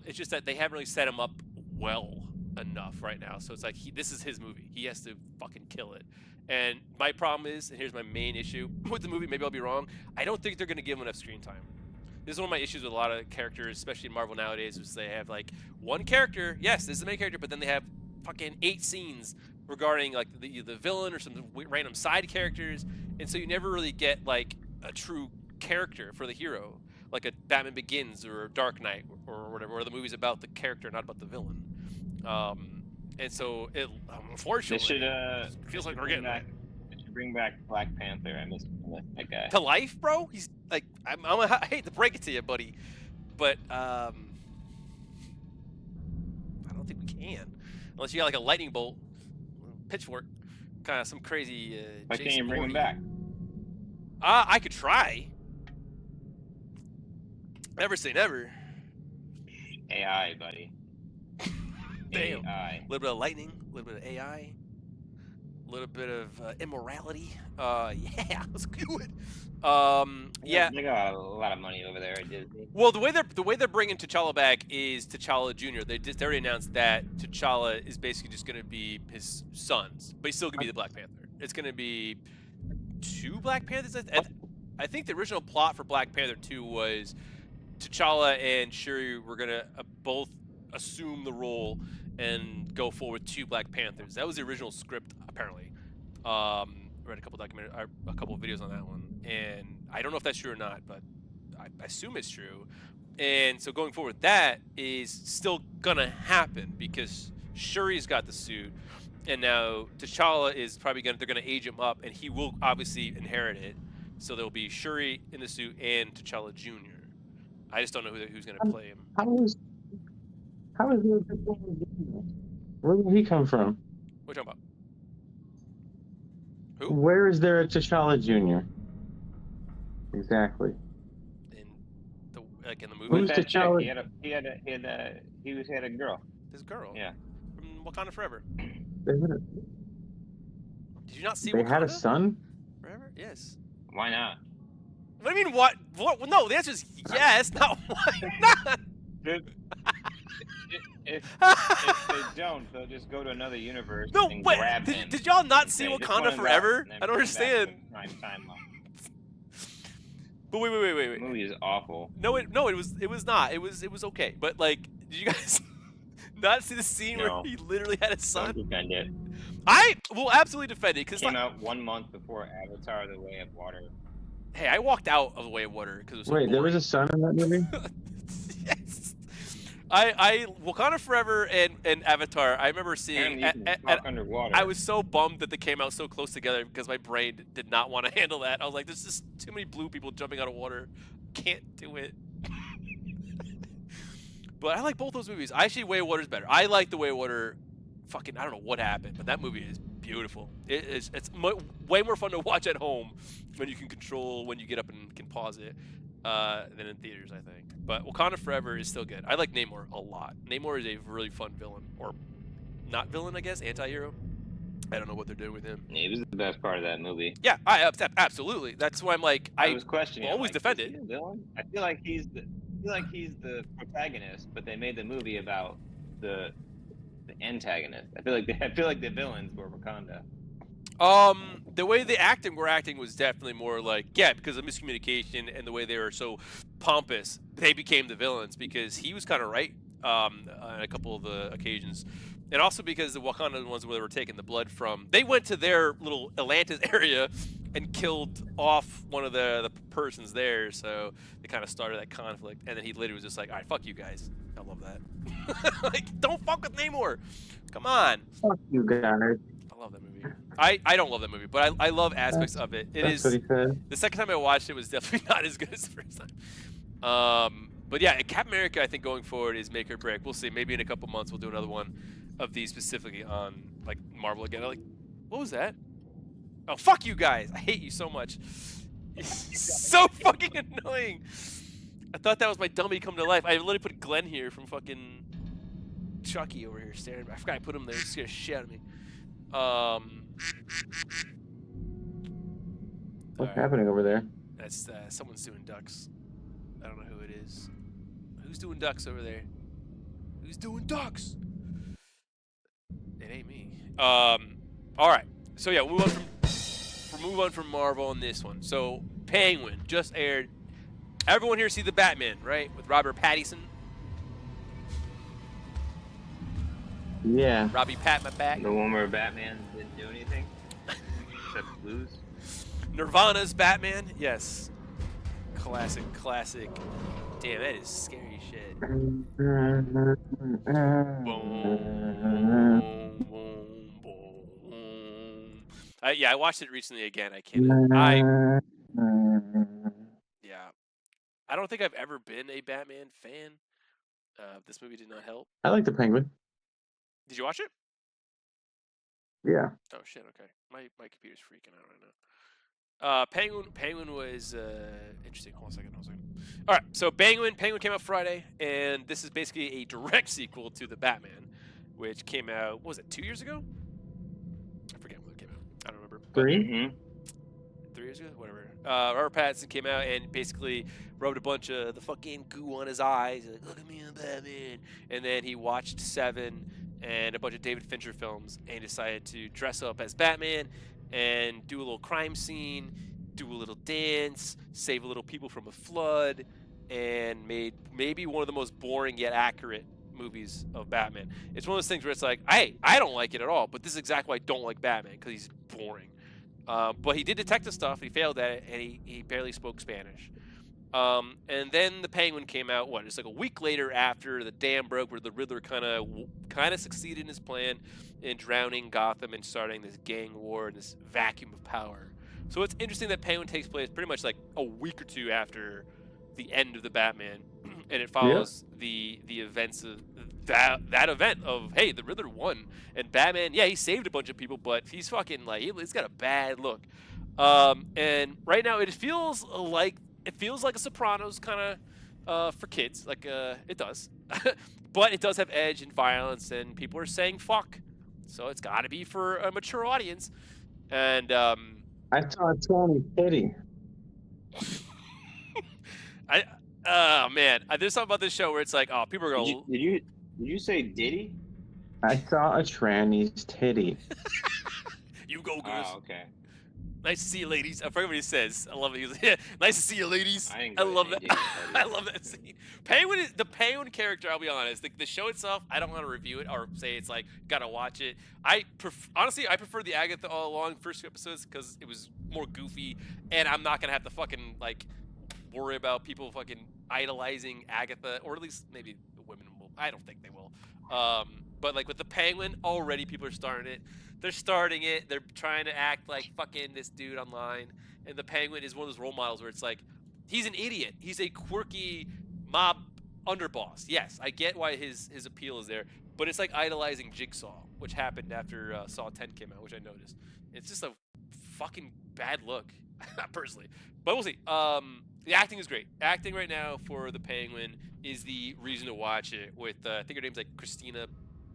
It's just that they haven't really set him up well enough right now. So it's like, this is his movie. He has to fucking kill it. And my problem is, and here's my main issue with the movie, maybe I'll be wrong, I don't think they're going to give him enough screen time. This is one of my issues with a lot of characters, especially in Marvel nowadays, is they have like one character, yes, this is the main character, but then they have fucking 8 scenes regarding like the villain or some random side characters, and so you never really get like a true character for the hero, like a Batman Begins or Dark Knight or whatever, where the movie's about the character, not about the villain. And so it, unfortunately, They feels like we're getting back. They should bring back Black Panther. I miss that guy. to life, bro. He's like, I hate to break it to you, buddy, but I don't think we can, unless you got like a lightning bolt, pitchfork, kind of some crazy. Why can't Jason you bring him Voorhees. back? I could try. Never say never. AI, buddy. Damn. AI. A little bit of lightning, a little bit of AI, a little bit of immorality. Yeah, let's do it. Yeah. They got a lot of money over there at Disney. Well, the way they're bringing T'Challa back is T'Challa Jr. They already announced that T'Challa is basically just going to be his sons, but he's still going to be the Black Panther. It's going to be 2 Black Panthers. I think the original plot for Black Panther 2 was T'Challa and Shuri were going to both assume the role and go forward with 2 Black Panthers. That was the original script, apparently. Read a couple of videos on that one, and I don't know if that's true or not, but I assume it's true. And so going forward, that is still gonna happen because Shuri's got the suit, and now T'Challa is probably they're gonna age him up, and he will obviously inherit it. So there'll be Shuri in the suit and T'Challa Jr. I just don't know who's gonna play him. How is where did he come from? What are you talking about? Who? Where is there a T'Challa Jr.? Exactly. In the movie? Who's That chick, T'Challa? he had a girl. This girl. Yeah. From Wakanda Forever. They had a, Did you not see they Wakanda had a son? Forever? Yes. Why not? What do you mean, what? What? No, the answer is yes, not why not. If they don't, they'll just go to another universe No, and wait, grab him. did y'all not and see say, "This Wakanda one is Forever? out," and then I don't bring him back to understand. the prime timeline. But wait. The movie is awful. No, it was not. It was okay. But like, did you guys not see the scene No. where he literally had a Don't son? defend it. I will absolutely defend it because Came out 1 month before Avatar: The Way of Water. hey, I walked out of The Way of Water because it was so Wait, there was boring. a son in that movie? Yes. I Wakanda Forever and Avatar. I remember seeing. Apparently you can talk underwater. I was so bummed that they came out so close together because my brain did not want to handle that. I was like, there's just too many blue people jumping out of water. Can't do it. But I like both those movies. Actually, Way of Water is better. I like The Way of Water. Fucking, I don't know what happened, but that movie is beautiful. It's way more fun to watch at home when you can control when you get up and can pause it than in theaters, I think. But Wakanda Forever is still good. I like Namor a lot. Namor is a really fun villain, or not villain, I guess, anti-hero. I don't know what they're doing with him. Yeah, he was the best part of that movie. Yeah, absolutely. That's why I'm like, I was questioning. will always like, defend is he it. a villain? I feel like he's the protagonist, but they made the movie about the antagonist. I feel like the villains were Wakanda. The way the acting were acting was definitely more like, yeah, because of miscommunication and the way they were so pompous, they became the villains because he was kind of right on a couple of the occasions. And also because the Wakanda ones where they were taking the blood from, they went to their little Atlantis area and killed off one of the persons there. So they kind of started that conflict. And then he literally was just like, all right, fuck you guys. I love that. Like, don't fuck with Namor. Come on. Fuck you guys. I love that movie. I don't love that movie, but I love aspects of it. That's what he said. The second time I watched it was definitely not as good as the first time. But yeah, Captain America, I think going forward is make or break. We'll see. Maybe in a couple months we'll do another one of these specifically on like Marvel again. Like, what was that? Oh, fuck you guys! I hate you so much. So fucking annoying. I thought that was my dummy come to life. I literally put Glenn here from fucking Chucky over here staring. I forgot I put him there. He scared the shit out of me. What's happening over there? That's someone's doing ducks. I don't know who it is. Who's doing ducks over there? Who's doing ducks? It ain't me. All right. So yeah, we'll move on from Marvel on this one. So Penguin just aired. Everyone here see the Batman, right? With Robert Pattinson. Yeah. Robbie pat my back. The one where Batman didn't do anything except lose. Nirvana's Batman. Yes. Classic. Damn, that is scary shit. Boom, boom, boom. Yeah, I watched it recently again. I can't. Yeah. I don't think I've ever been a Batman fan. This movie did not help. I like the Penguin. Did you watch it? Yeah. Oh shit. Okay. My computer's freaking out right now. Penguin was interesting. Hold on a second. All right. So Penguin came out Friday, and this is basically a direct sequel to the Batman, which came out. What was it? 2 years ago? I forget when it came out. I don't remember. But 3? Mm-hmm. 3 years ago, whatever. Robert Pattinson came out and basically rubbed a bunch of the fucking goo on his eyes. Like, look at me, I'm Batman. And then he watched Seven and a bunch of David Fincher films and decided to dress up as Batman and do a little crime scene, do a little dance, save a little people from a flood, and made maybe one of the most boring yet accurate movies of Batman. It's one of those things where it's like, hey, I don't like it at all, but this is exactly why I don't like Batman, because he's boring. But he did detective stuff, he failed at it, and he barely spoke Spanish. And then the Penguin came out, just like a week later after the dam broke, where the Riddler kind of succeeded in his plan in drowning Gotham and starting this gang war and this vacuum of power. So it's interesting that Penguin takes place pretty much like a week or two after the end of the Batman, and it follows the events of that event of, hey, the Riddler won, and Batman, yeah, he saved a bunch of people, but he's fucking like, he's got a bad look. And right now it feels like a Sopranos kind of for kids, like it does. but it does have edge and violence, and people are saying fuck, so it's got to be for a mature audience. And I saw a Tony Titty. oh man, there's something about this show where it's like, oh, people are gonna. Did you say Diddy? I saw a tranny's titty. You go, Goose. Oh, okay. Nice to see you, ladies. I forget what he says. I love it. He's like, yeah, nice to see you, ladies. I love that. I love that scene. Penguin is the Penguin character. I'll be honest. The show itself, I don't want to review it or say it's like gotta watch it. Honestly, I prefer the Agatha all along first two episodes because it was more goofy, and I'm not gonna have to fucking like worry about people fucking idolizing Agatha, or at least maybe the women will. I don't think they will. But like with the Penguin, already people are starting it. They're starting it. They're trying to act like fucking this dude online. And the Penguin is one of those role models where it's like, he's an idiot. He's a quirky mob underboss. Yes, I get why his appeal is there. But it's like idolizing Jigsaw, which happened after Saw 10 came out, which I noticed. It's just a fucking bad look, personally. But we'll see. The acting is great. Acting right now for the Penguin is the reason to watch it. With I think her name's like Christina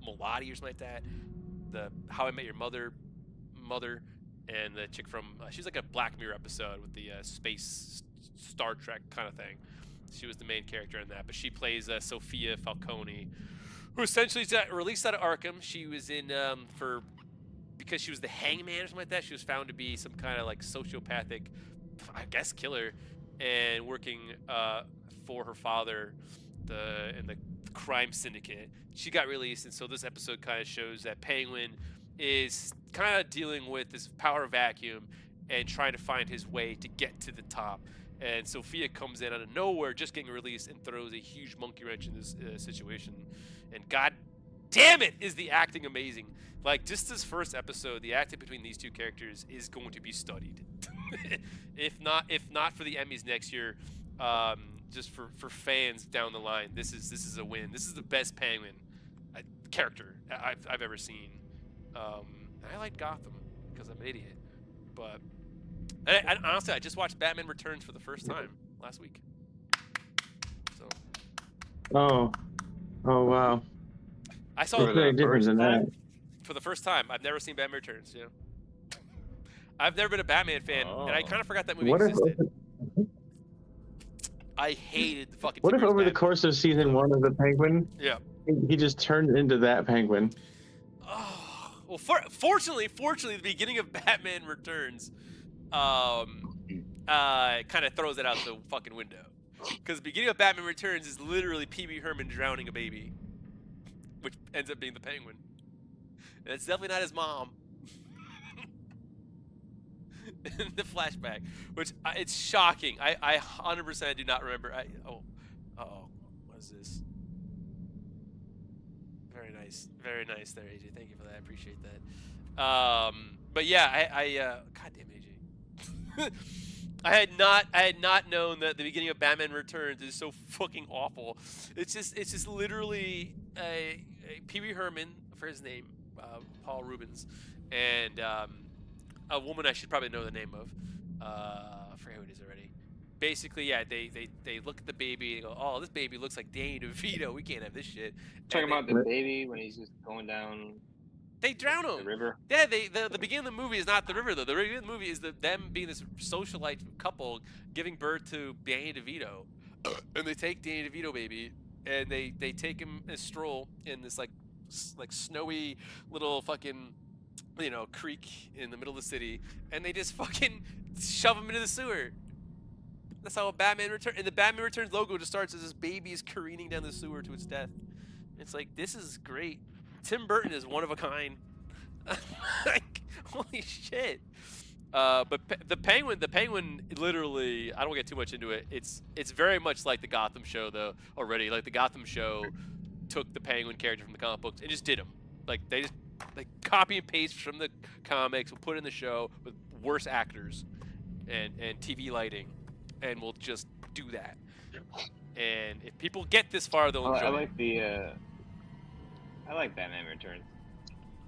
Milioti or something like that. The How I Met Your Mother, and the chick from she's like a Black Mirror episode with the space Star Trek kind of thing. She was the main character in that, but she plays Sophia Falcone, who essentially got released out of Arkham. She was in because she was the hangman or something like that. She was found to be some kind of like sociopathic, I guess, killer, and working for her father, in the crime syndicate. She got released, and so this episode kind of shows that Penguin is kind of dealing with this power vacuum and trying to find his way to get to the top. And Sophia comes in out of nowhere, just getting released, and throws a huge monkey wrench in this situation. And god damn it, is the acting amazing. Like, just this first episode, the acting between these two characters is going to be studied. if not for the Emmys next year, just for fans down the line, this is a win. This is the best Penguin character I've ever seen. I like Gotham because I'm an idiot, but honestly, I just watched Batman Returns for the first time last week. So. Oh wow. I saw It's very different than that. For the first time. I've never seen Batman Returns. You know, I've never been a Batman fan, and I kind of forgot that movie existed. I hated the fucking. What if over the Batman. course of season 1 of the Penguin, he just turned into that Penguin? Oh, well, fortunately, the beginning of Batman Returns, kind of throws it out the fucking window, because the beginning of Batman Returns is literally Pee Wee Herman drowning a baby, which ends up being the Penguin, and it's definitely not his mom. In the flashback, which it's shocking. I 100% do not remember. What is this? Very nice there, AJ. Thank you for that. I appreciate that. But yeah, goddamn AJ. I had not known that the beginning of Batman Returns is so fucking awful. It's just literally a Pee Wee Herman for his name, Paul Rubens, and a woman I should probably know the name of. I forget who it is already. Basically, yeah, they look at the baby and go, "Oh, this baby looks like Danny DeVito. We can't have this shit." Talking about the baby when he's just going down. They drown him. The river. Yeah, the beginning of the movie is not the river though. The beginning of the movie is them being this socialite couple giving birth to Danny DeVito, and they take Danny DeVito baby and they take him in a stroll in this like snowy little fucking creek in the middle of the city, and they just fucking shove him into the sewer. That's how Batman Returns. And the Batman Returns logo just starts as this baby is careening down the sewer to its death. It's like, this is great. Tim Burton is one of a kind. Like, holy shit. But the Penguin literally, I don't get too much into it. It's very much like the Gotham show though already. Like the Gotham show took the Penguin character from the comic books and just did him. Like they just copy and paste from the comics, we'll put in the show with worse actors and TV lighting, and we'll just do that. And if people get this far, they'll enjoy it. I like Batman Returns.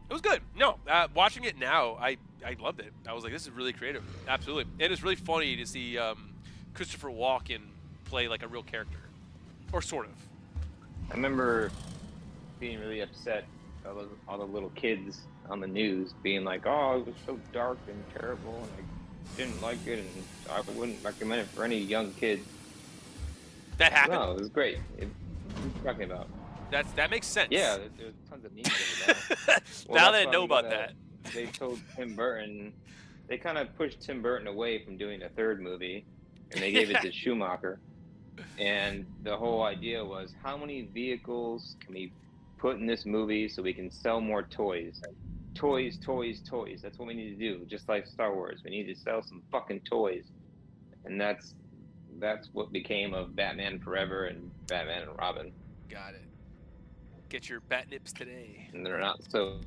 It was good. No, watching it now, I loved it. I was like, this is really creative. Absolutely. And it's really funny to see Christopher Walken play like a real character. Or sort of. I remember being really upset. All the little kids on the news being like, "Oh, it was so dark and terrible, and I didn't like it, and I wouldn't recommend it for any young kids." That happened. No, it was great. What are you talking about? That makes sense. Yeah, there's tons of memes of it now. Well, now that's they why know we about gotta- that. They told Tim Burton, they kind of pushed Tim Burton away from doing a third movie, and they gave it to Schumacher. And the whole idea was, how many vehicles can we put in this movie so we can sell more toys? Toys, toys, toys. That's what we need to do. Just like Star Wars, we need to sell some fucking toys. And that's what became of Batman Forever and Batman and Robin. Got it. Get your bat nips today. And they're not so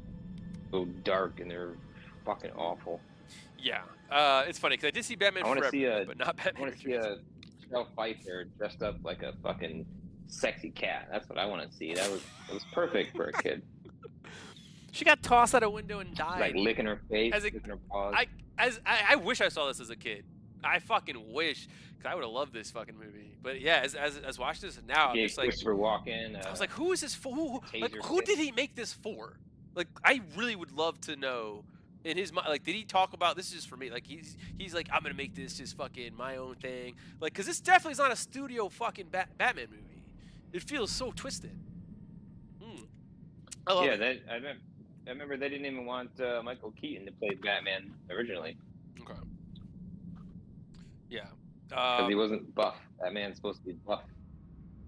dark, and they're fucking awful. Yeah. It's funny because I did see Batman I want to Forever, see a, but not I Batman want to see Returns. a Michelle Pfeiffer dressed up like a fucking sexy cat. That's what I want to see. It was perfect for a kid. She got tossed out a window and died. Like licking her face, As a- licking her paws. I wish I saw this as a kid. I fucking wish, because I would have loved this fucking movie. But yeah, as watching this now, I'm Yeah, just like, Christopher Walken. I was like, who is this for? Like, Taser who stick. did he make this for? Like, I really would love to know. In his mind, like, did he talk about this? Is just for me. Like, he's like, I'm gonna make this just fucking my own thing. Like, because this definitely is not a studio fucking Batman movie. It feels so twisted. I love Yeah, it. I remember they didn't even want Michael Keaton to play Batman originally Okay. Yeah. because he wasn't buff. Batman's supposed to be buff.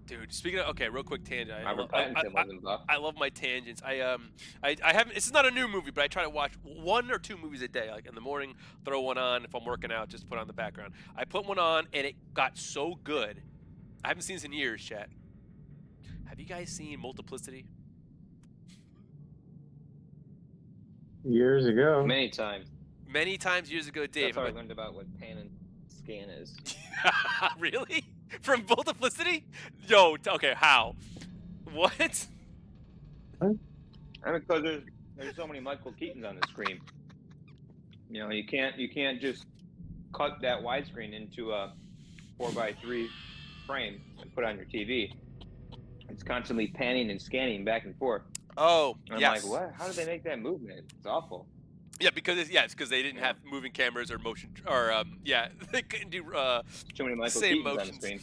Dude, speaking of, okay, real quick tangent. Robert Pattinson wasn't buff. I love my tangents. I haven't. This is not a new movie, but I try to watch 1 or 2 movies a day. Like in the morning, throw one on. If I'm working out, just put on the background. I put one on, and it got so good. I haven't seen this in years, chat. Have you guys seen Multiplicity? Years ago. Many times. Many times years ago, Dave. That's how I learned about what pan and scan is. Really? From Multiplicity? Yo, okay, how? What? I mean, because there's so many Michael Keatons on the screen. You know, you can't just cut that widescreen into a 4:3 frame and put it on your TV. It's constantly panning and scanning back and forth. Oh, And I'm yes. like, what? How did they make that movement? It's awful. Yeah, because it's because they didn't have moving cameras or motion or they couldn't do Too many Michael same Keatons on the motions. screen.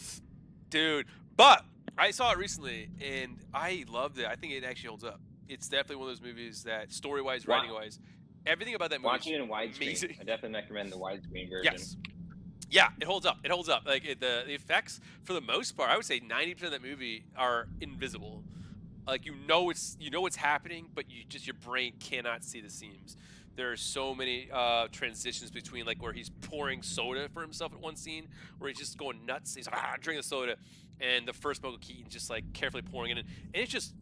Dude. But I saw it recently and I loved it. I think it actually holds up. It's definitely one of those movies that story-wise, writing-wise, everything about that movie. Watching it in widescreen. amazing. I definitely recommend the widescreen version. Yes. Yeah, it holds up. It holds up. Like the effects, for the most part, I would say 90% of that movie are invisible. Like you know what's happening, but your brain cannot see the seams. There are so many transitions between like where he's pouring soda for himself at one scene, where he's just going nuts. He's drinking the soda, and the first Michael Keaton just like carefully pouring it in, and it's just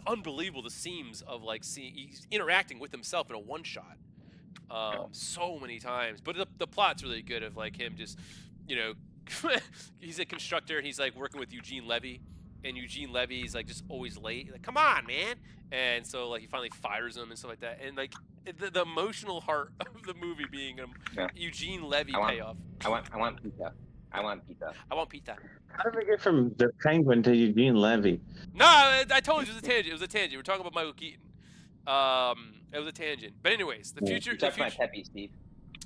unbelievable the seams of like seeing he's interacting with himself in a one shot. So many times, but the plot's really good of like him just, he's a constructor and he's like working with Eugene Levy, and Eugene Levy's like just always late. Like, come on, man! And so like he finally fires him and stuff like that. And like the emotional heart of the movie being Eugene Levy payoff. I want pizza. I want pizza. I want pizza. How did we get from the Penguin to Eugene Levy? No, I told you it was a tangent. It was a tangent. We're talking about Michael Keaton. It was a tangent. But anyways, the future. You touched my peppy, Steve.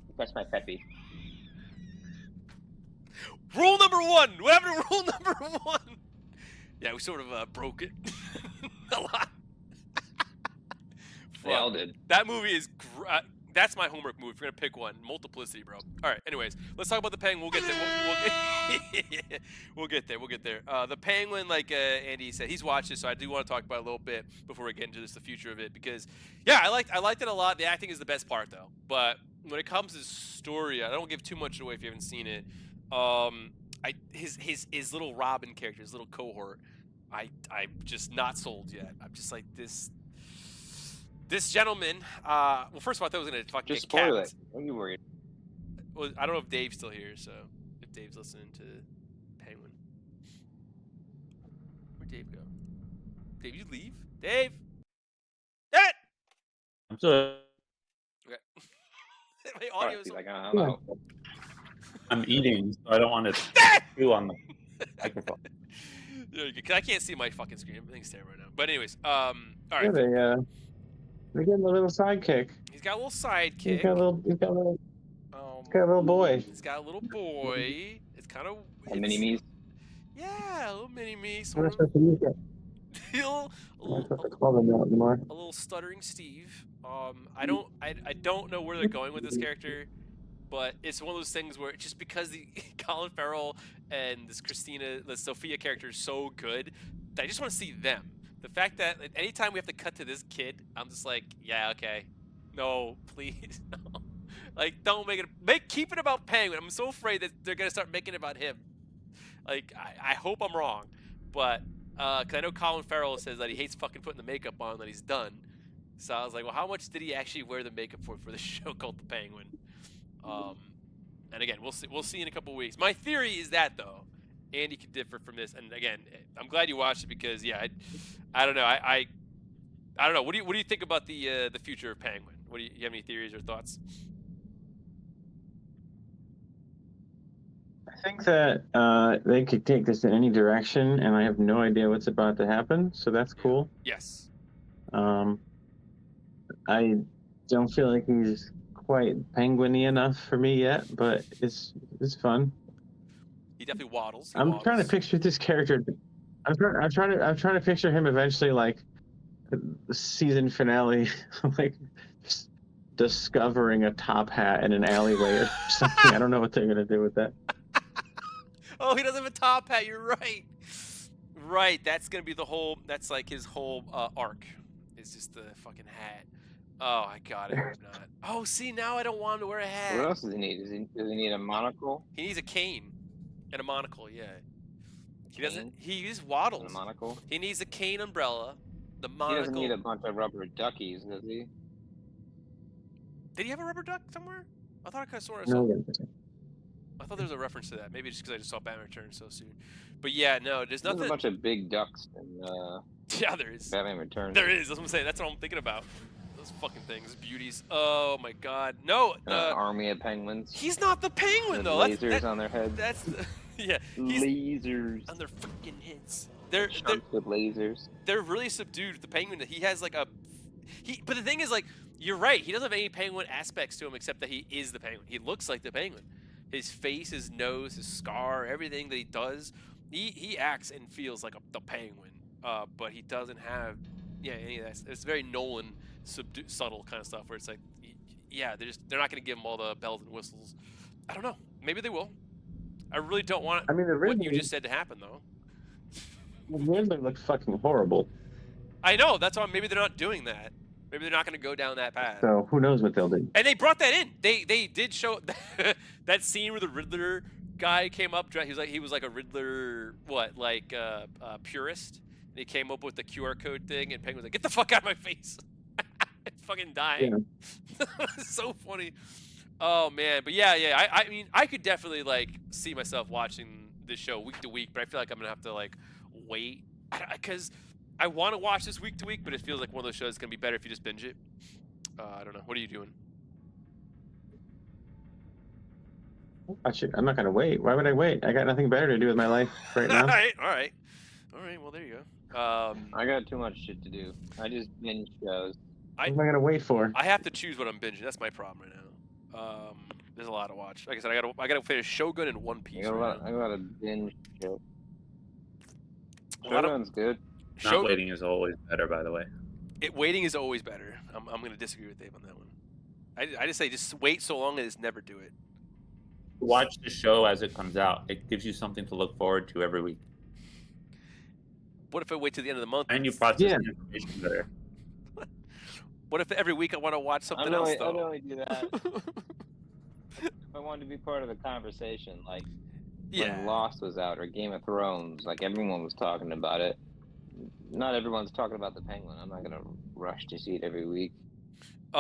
You touched my peppy. Rule number 1. What happened to rule number 1? Yeah, we sort of broke it a lot. They all did. That movie is that's my homework movie. If you're gonna pick one, Multiplicity, bro. All right. Anyways, let's talk about the Penguin. We'll get there. We'll get there. We'll get there. The Penguin, like Andy said, he's watched it, so I do want to talk about it a little bit before we get into the future of it, because yeah, I liked it a lot. The acting is the best part though. But when it comes to story, I don't give too much away if you haven't seen it. His little Robin character, his little cohort, I'm just not sold yet. I'm just like this gentleman. Well, first of all, I thought I was gonna fucking Just get spoil capped. it. Don't you worry. Well, I don't know if Dave's still here, so if Dave's listening to Penguin, where'd Dave go? Dave, you leave? Dave. Damn it! I'm still. Okay. My audio is. He's like, I'm out. I'm eating, so I don't want to chew on the microphone. Cause I can't see my fucking screen. Everything's terrible right now. But anyways, all right. Yeah, they get him a little sidekick. He's got a little He's sidekick. got a little boy. He's got a little boy. It's kind of A mini me. Yeah, a little mini me, I'm sort not of. supposed to use that. a I'm not supposed to call them that anymore. a little stuttering Steve. I don't know where they're going with this character, but it's one of those things where just because the Colin Farrell and this the Sophia character is so good, I just want to see them. The fact that anytime we have to cut to this kid, I'm just like, yeah, okay, no, please, no. Like, don't keep it about Penguin. I'm so afraid that they're gonna start making it about him. Like, I hope I'm wrong, but because I know Colin Farrell says that he hates fucking putting the makeup on, that he's done. So I was like, well, how much did he actually wear the makeup for the show called The Penguin? And again, we'll see in a couple weeks. My theory is that, though, Andy could differ from this. And again, I'm glad you watched it because, yeah, I don't know. I don't know. What do you think about the future of Penguin? You have any theories or thoughts? I think that they could take this in any direction, and I have no idea what's about to happen. So that's cool. Yes. I don't feel like he's quite penguin-y enough for me yet, but it's fun. He definitely waddles. I'm trying to picture this character. I'm trying to picture him eventually, like the season finale, like just discovering a top hat in an alleyway or something. I don't know what they're gonna do with that. Oh, he doesn't have a top hat. You're right. Right. That's gonna be that's like his whole arc. It's just the fucking hat. Oh, I got it. Not. Oh, see, now I don't want him to wear a hat. What else does he need? Does he need a monocle? He needs a cane and a monocle. Yeah. He doesn't. Cane? He uses waddles. And a monocle? He needs a cane umbrella. The monocle. He doesn't need a bunch of rubber duckies, does he? Did he have a rubber duck somewhere? I thought I could sort of. No, I thought there was a reference to that. Maybe just because I just saw Batman Returns so soon. But yeah, no, there's nothing. There's a bunch of big ducks in yeah, there is. Batman Returns. There is. That's what I'm saying. That's what I'm thinking about. Those fucking things, beauties. Oh my god, no. An army of penguins. He's not the penguin With though. lasers on their heads. That's yeah. He's Lasers. on their freaking heads. They're with lasers. They're really subdued with the penguin. He has like but the thing is, like, you're right. He doesn't have any penguin aspects to him except that he is the penguin. He looks like the penguin. His face, his nose, his scar, everything that he does, he acts and feels like the penguin. But he doesn't have any of that. It's very Nolan subtle kind of stuff where it's like, yeah, they're not going to give him all the bells and whistles. I don't know. Maybe they will. I really don't want what you just said to happen, though. The Riddler looks fucking horrible. I know. That's why maybe they're not doing that. Maybe they're not going to go down that path. So who knows what they'll do? And they brought that in. They did show that scene where the Riddler guy came up. He was like a Riddler purist. And he came up with the QR code thing, and Penguin was like, "Get the fuck out of my face!" Fucking dying. Yeah. So funny. Oh man, but yeah. I mean, I could definitely like see myself watching this show week to week, but I feel like I'm gonna have to like wait because I want to watch this week to week, but it feels like one of those shows is gonna be better if you just binge it. I don't know. What are you doing? I'm not gonna wait. Why would I wait? I got nothing better to do with my life right now. All right. Well, there you go. I got too much shit to do. I just binge shows. What am I gonna wait for? I have to choose what I'm binging. That's my problem right now. There's a lot to watch. Like I said, I gotta finish Shogun and One Piece. I got a binge show. Shogun's good. Not waiting is always better, by the way. Waiting is always better. I'm gonna disagree with Dave on that one. I just say just wait so long as never do it. Watch the show as it comes out. It gives you something to look forward to every week. What if I wait till the end of the month? And you process the information better. What if every week I want to watch something else, though? I'd only do that. I wanted to be part of the conversation, like when Lost was out or Game of Thrones, like everyone was talking about it. Not everyone's talking about the Penguin. I'm not gonna rush to see it every week.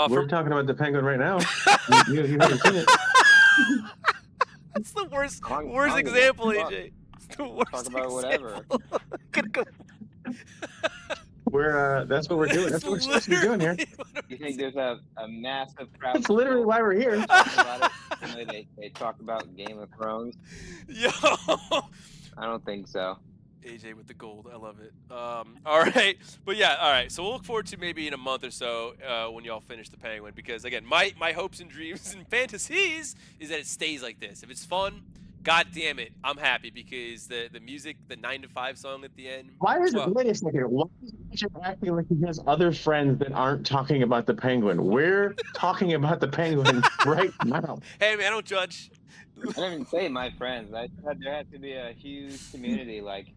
We're talking about the Penguin right now. you haven't seen it. That's the worst example, AJ. It's the worst Talk about whatever. That's what we're doing. That's what we're supposed to be doing here. You think there's a massive crowd? That's literally why we're here. About it? They talk about Game of Thrones. Yo. I don't think so. AJ with the gold. I love it. All right. But yeah, all right. So we'll look forward to maybe in a month or so when y'all finish the Penguin. Because, again, my hopes and dreams and fantasies is that it stays like this. If it's fun, god damn it, I'm happy. Because the music, the 9 to 5 song at the end. Why is it? Well, Wait a second. Why is Richard acting like he has other friends that aren't talking about the Penguin? We're talking about the Penguin right now. hey, man, I don't judge. I didn't even say my friends. I said there has to be a huge community, like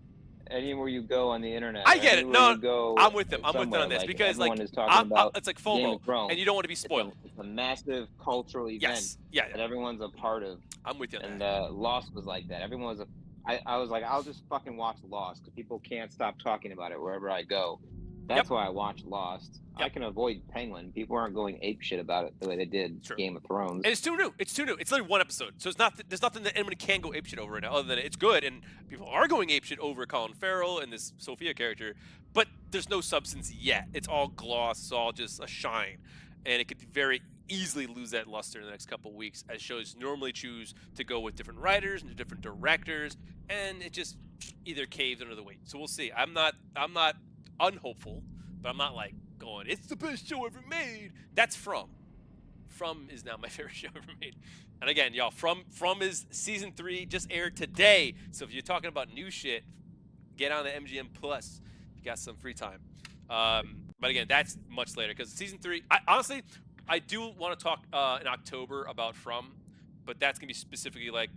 anywhere you go on the internet. I or get it. anywhere No, you go I'm with them. I'm with them somewhere, on this. like, Because, like, everyone is talking about it's like Game FOMO. of Thrones. And you don't want to be spoiled. It's a massive cultural event Yes. Yeah. that everyone's a part of. I'm with you on And that. Lost was like that. Everyone was I was like, I'll just fucking watch Lost because people can't stop talking about it wherever I go. That's why I watched Lost. Yep. I can avoid Penguin. People aren't going ape shit about it the way they did Sure. Game of Thrones. And it's too new. It's too new. It's literally one episode, so it's not. There's nothing that anyone can go apeshit over right now, other than it's good, and people are going apeshit over Colin Farrell and this Sophia character. But there's no substance yet. It's all gloss. It's all just a shine, and it could very easily lose that luster in the next couple weeks, as shows normally choose to go with different writers and different directors, and it just either caves under the weight. So we'll see. I'm not unhopeful, but I'm not like going, it's the best show ever made. That's From. From is now my favorite show ever made. And again, y'all, From is season 3, just aired today. So if you're talking about new shit, get on the MGM Plus if you got some free time. But again, that's much later because season 3. Honestly, I do want to talk in October about From, but that's gonna be specifically like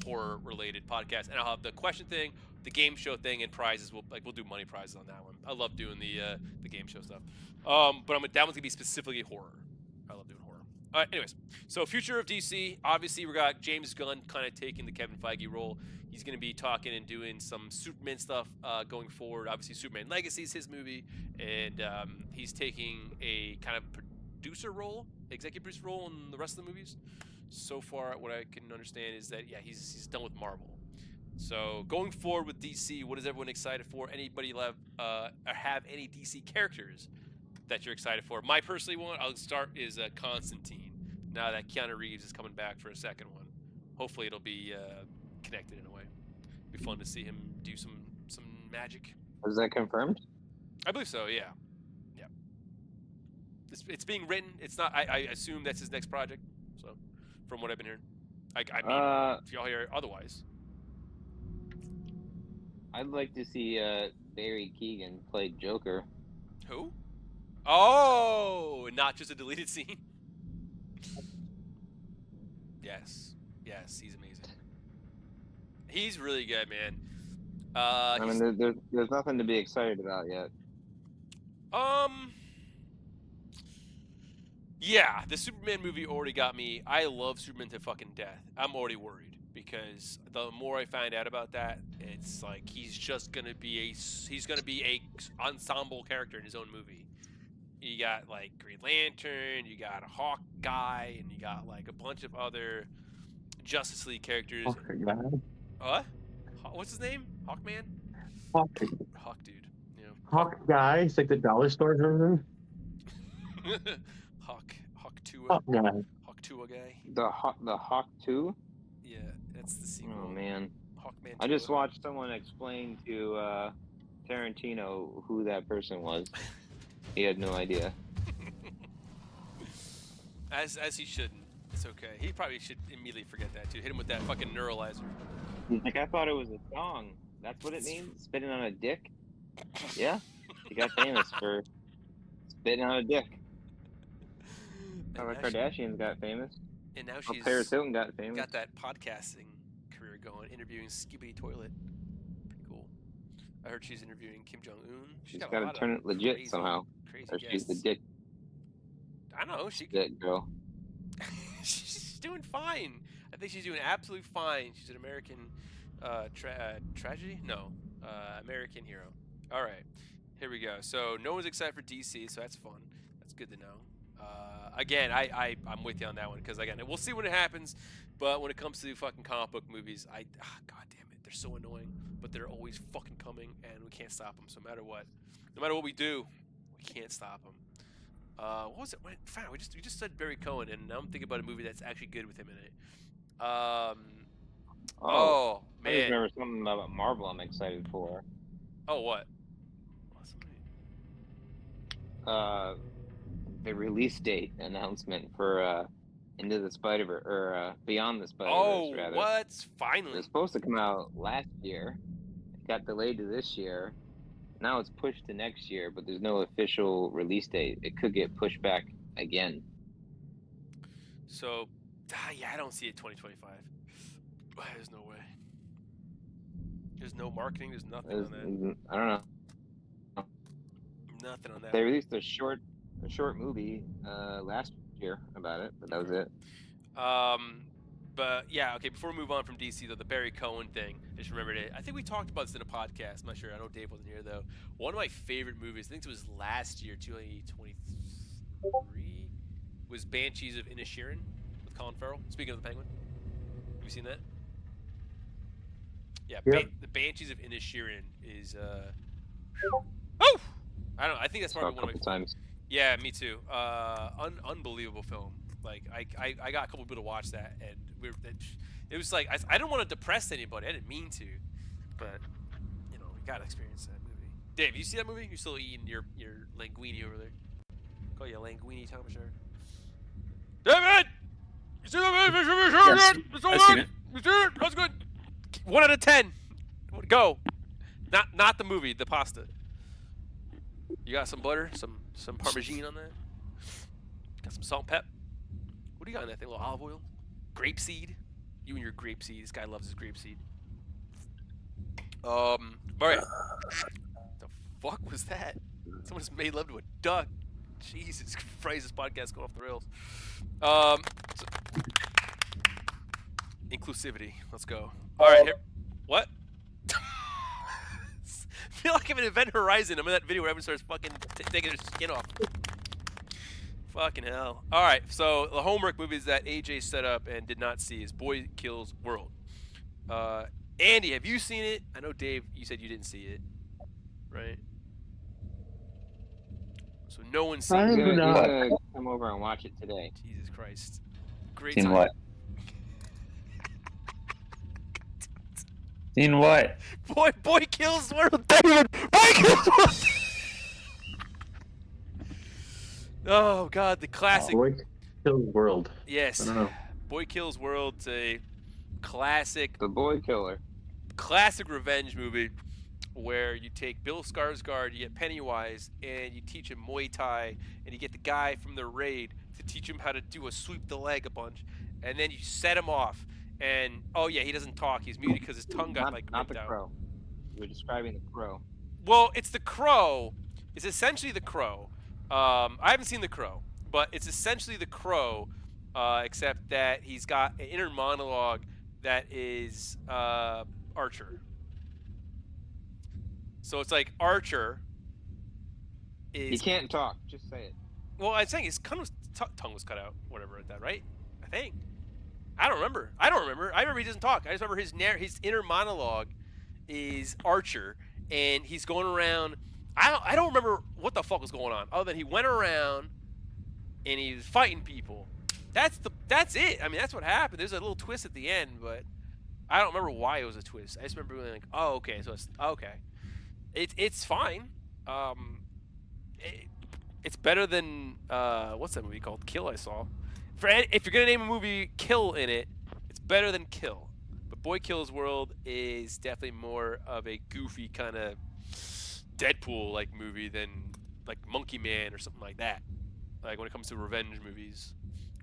horror related podcast, and I'll have the question thing, the game show thing, and prizes. We'll do money prizes on that one. I love doing the game show stuff. But that one's gonna be specifically horror. I love doing horror. All right, anyways, so future of DC. Obviously, we got James Gunn kind of taking the Kevin Feige role. He's going to be talking and doing some Superman stuff going forward. Obviously, Superman Legacy is his movie, and he's taking a kind of producer role, executive producer role in the rest of the movies. So far, what I can understand is that, yeah, he's done with Marvel. So going forward with DC, what is everyone excited for? Anybody have any DC characters that you're excited for? My personally one, I'll start, is Constantine. Now that Keanu Reeves is coming back for a second one, hopefully it'll be connected in a way. It'll be fun to see him do some magic. Is that confirmed? I believe so. Yeah. It's being written. It's not. I assume that's his next project. So, from what I've been hearing, I mean, if y'all hear otherwise, I'd like to see Barry Keoghan play Joker. who? Oh, not just a deleted scene. Yes, he's amazing. He's really good, man. I mean, there's nothing to be excited about yet. Yeah, the Superman movie already got me. I love Superman to fucking death. I'm already worried because the more I find out about that, it's like he's gonna be a ensemble character in his own movie. You got like Green Lantern, you got a Hawk guy, and you got like a bunch of other Justice League characters. What? What's his name? Hawkman? Hawk dude. Yeah. Hawk guy. It's like the dollar store version. Hawk Tua. Hawk guy. Hawk Tua guy. The Hawk 2? Yeah, that's the sequel. Oh man. Hawkman. I just watched someone explain to Tarantino who that person was. He had no idea. As he shouldn't. It's okay. He probably should immediately forget that too. Hit him with that fucking neuralizer. He's like, I thought it was a song. That's what it means? Spitting on a dick? Yeah. He got famous for spitting on a dick. How the Kardashians got famous. And now How she's Paris Hilton got famous. got that podcasting career going, interviewing Skibbity Toilet. Pretty cool. I heard she's interviewing Kim Jong-un. She's got to turn it legit somehow. Crazy Or she's the guests. dick I know, girl. she's doing fine. I think she's doing absolutely fine. She's an American tragedy? No. American hero. All right. Here we go. So no one's excited for DC, so that's fun. That's good to know. Again, I'm with you on that one because, again, we'll see when it happens. But when it comes to fucking comic book movies, God damn it, they're so annoying. But they're always fucking coming, and we can't stop them. So no matter what we do, we can't stop them. What was it? We just said Barry Cohen, and now I'm thinking about a movie that's actually good with him in it. Oh man, just remember something about Marvel I'm excited for. Oh, what? The release date announcement for Into the Spider-Verse, or Beyond the Spider-Verse, Oh, rather. what? It Finally. was supposed to come out last year. It got delayed to this year. Now it's pushed to next year, but there's no official release date. It could get pushed back again. So, yeah, I don't see it 2025. There's no way. There's no marketing. There's nothing on that. I don't know. Nothing on that. They released a short movie last year about it, but that was it. But yeah, okay. Before we move on from DC, though, the Barry Cohen thing, I just remembered it. I think we talked about this in a podcast. I'm not sure. I know Dave wasn't here though. One of my favorite movies, I think it was last year, 2023, was Banshees of Inisherin with Colin Farrell. Speaking of the Penguin, have you seen that? Yeah, Yep. The Banshees of Inisherin is oh, I don't know. I think that's Saw probably a one of couple my. times. Yeah, me too. Unbelievable film. Like I got a couple people to watch that, and it was like I didn't want to depress anybody. I didn't mean to, but you know, you gotta experience that movie. Dave, you see that movie? You're still eating your linguine over there. Call you a linguine, Tom Sher. David, you see that movie? Yes, It's so I've good. seen it. You see it? That's good. 1 out of 10. Go. Not the movie. The pasta. You got some butter, some Parmesan on that. Got some salt, pep. What do you got in that thing? A little olive oil, grapeseed. You and your grapeseed. This guy loves his grapeseed. All right. The fuck was that? Someone just made love to a duck. Jesus Christ, this podcast going off the rails. Inclusivity. Let's go. All right. Here. What? I feel like I'm in Event Horizon. I'm in that video where everyone starts fucking taking their skin off. Fucking hell. All right, so the homework movies that AJ set up and did not see is Boy Kills World. Andy, have you seen it? I know Dave, you said you didn't see it, right? So no one's seen I He's it. did not. gonna come over and watch it today. Jesus Christ. Great Seen time. what? Seen what? Boy Kills World, David! Boy Kills World! Oh, God, the classic. Boy Kills World. Yes. I don't know. Boy Kills World's a classic The Boy Killer. revenge movie where you take Bill Skarsgård, you get Pennywise, and you teach him Muay Thai, and you get the guy from the raid to teach him how to do a sweep the leg a bunch, and then you set him off. And oh yeah, he doesn't talk. He's muted because his tongue got Not ripped the out. Crow. You were describing the Crow. Well, it's the Crow. It's essentially the Crow. I haven't seen the Crow, but it's essentially the Crow, except that he's got an inner monologue that is Archer. So it's like Archer is. He can't talk. Just say it. Well, I'm saying his tongue was cut out, whatever, like that, right? I think. I don't remember. I remember he doesn't talk. I just remember his inner monologue is Archer, and he's going around. I don't remember what the fuck was going on, other than he went around and he was fighting people. That's it. I mean, that's what happened. There's a little twist at the end, but I don't remember why it was a twist. I just remember being like, oh, okay, so it's okay. It's fine. It's better than what's that movie called? Kill. I saw. If you're gonna name a movie Kill in it, it's better than Kill. But Boy Kills World is definitely more of a goofy kind of Deadpool-like movie than like Monkey Man or something like that. Like when it comes to revenge movies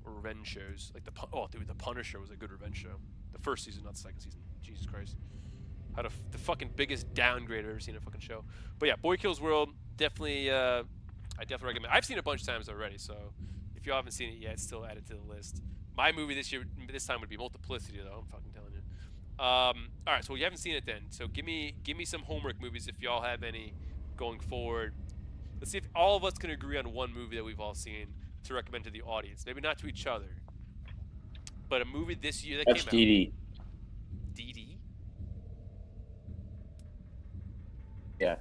or revenge shows, like the Punisher was a good revenge show. The first season, not the second season. Jesus Christ, had the fucking biggest downgrade I've ever seen in a fucking show. But yeah, Boy Kills World, definitely. I definitely recommend. I've seen it a bunch of times already, so if you haven't seen it yet, it's still added to the list. My movie this time would be Multiplicity, though. I'm fucking telling you. All right, so you haven't seen it then. So give me some homework movies if y'all have any going forward. Let's see if all of us can agree on one movie that we've all seen to recommend to the audience. Maybe not to each other, but a movie this year that came out. FDD. DD. Yeah.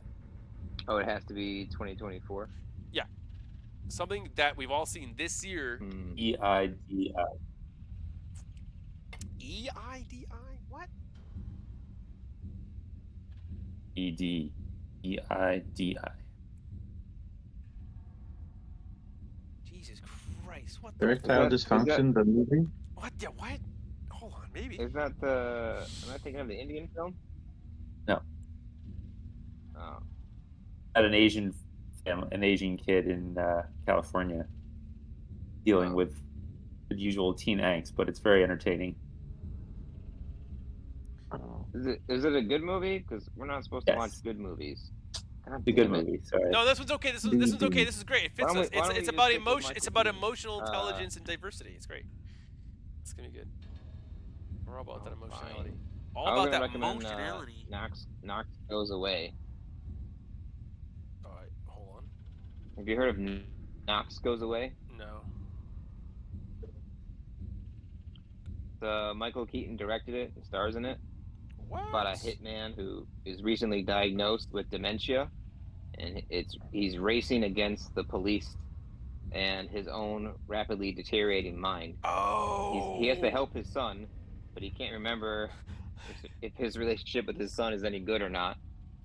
Oh, it has to be 2024. Something that we've all seen this year. EIDI. EIDI? What? E-D-E-I-D-I. Jesus Christ! What the? Erectile Dysfunction, the movie? What? Yeah. What? Hold on. Maybe. Is that the? Am I thinking of the Indian film? No. Oh, Had an Asian family, an Asian kid in California dealing Oh. with the usual teen angst, but it's very entertaining. Oh. is it a good movie? Because we're not supposed to watch Yes. good movies. God It's a good damn it. movie. Sorry. No, this one's okay. This one's okay. This is great. It Why fits don't us. we- why don't It's we about just stick with emotion. It's Michael about Keaton? emotional intelligence and diversity. It's great. It's gonna be good. We're all about that Oh, emotionality. fine. All I was about gonna that recommend emotionality. Knox Goes Away. All right, hold on. Have you heard of Knox Goes Away? No. Michael Keaton directed it and stars in it. What? About a hitman who is recently diagnosed with dementia, and he's racing against the police and his own rapidly deteriorating mind. Oh. He has to help his son, but he can't remember if his relationship with his son is any good or not.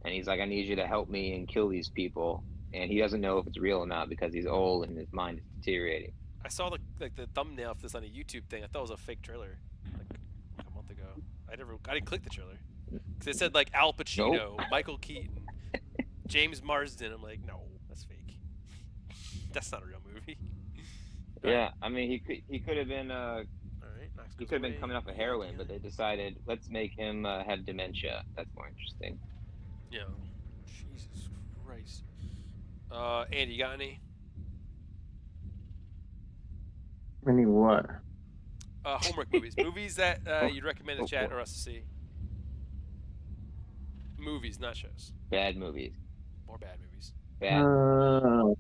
And he's like, I need you to help me and kill these people. And he doesn't know if it's real or not because he's old and his mind is deteriorating. I saw the thumbnail for this on a YouTube thing. I thought it was a fake trailer, like a month ago. I didn't click the trailer because it said like Al Pacino, Michael Keaton, James Marsden. I'm like, no, that's fake. That's not a real movie. Yeah, I mean, he could have been All right, Knox he Goes could have been Away. coming off of heroin, but they decided let's make him have dementia. That's more interesting. Yeah. Jesus Christ. Andy, you got any? Any what? Homework movies. Movies that you'd recommend the chat or us to see. Movies, not shows. Bad movies. More bad movies. Bad. How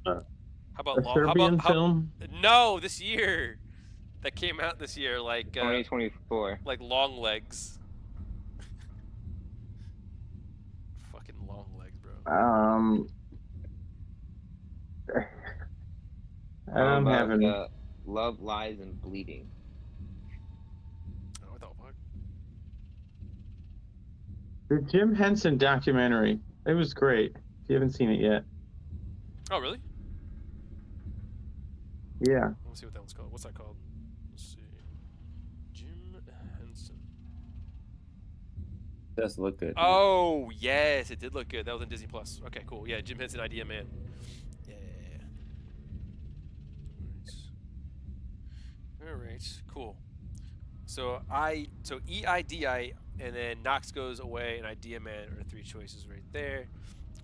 about a long? Serbian how, film? No, this year. That came out this year, like 2024. like Long Legs. Fucking Long Legs, bro. I don't How have about, any. Love, Lies, and Bleeding. Oh, what the fuck? The Jim Henson documentary. It was great. If you haven't seen it yet. Oh, really? Yeah. Let's see what that one's called. What's that called? Let's see. Jim Henson. It does look good. Oh, yes, it did look good. That was on Disney Plus. Okay, cool. Yeah, Jim Henson, Idea Man. Yeah. All right, cool. So EIDI, and then Knox Goes Away, and Idea Man are three choices right there.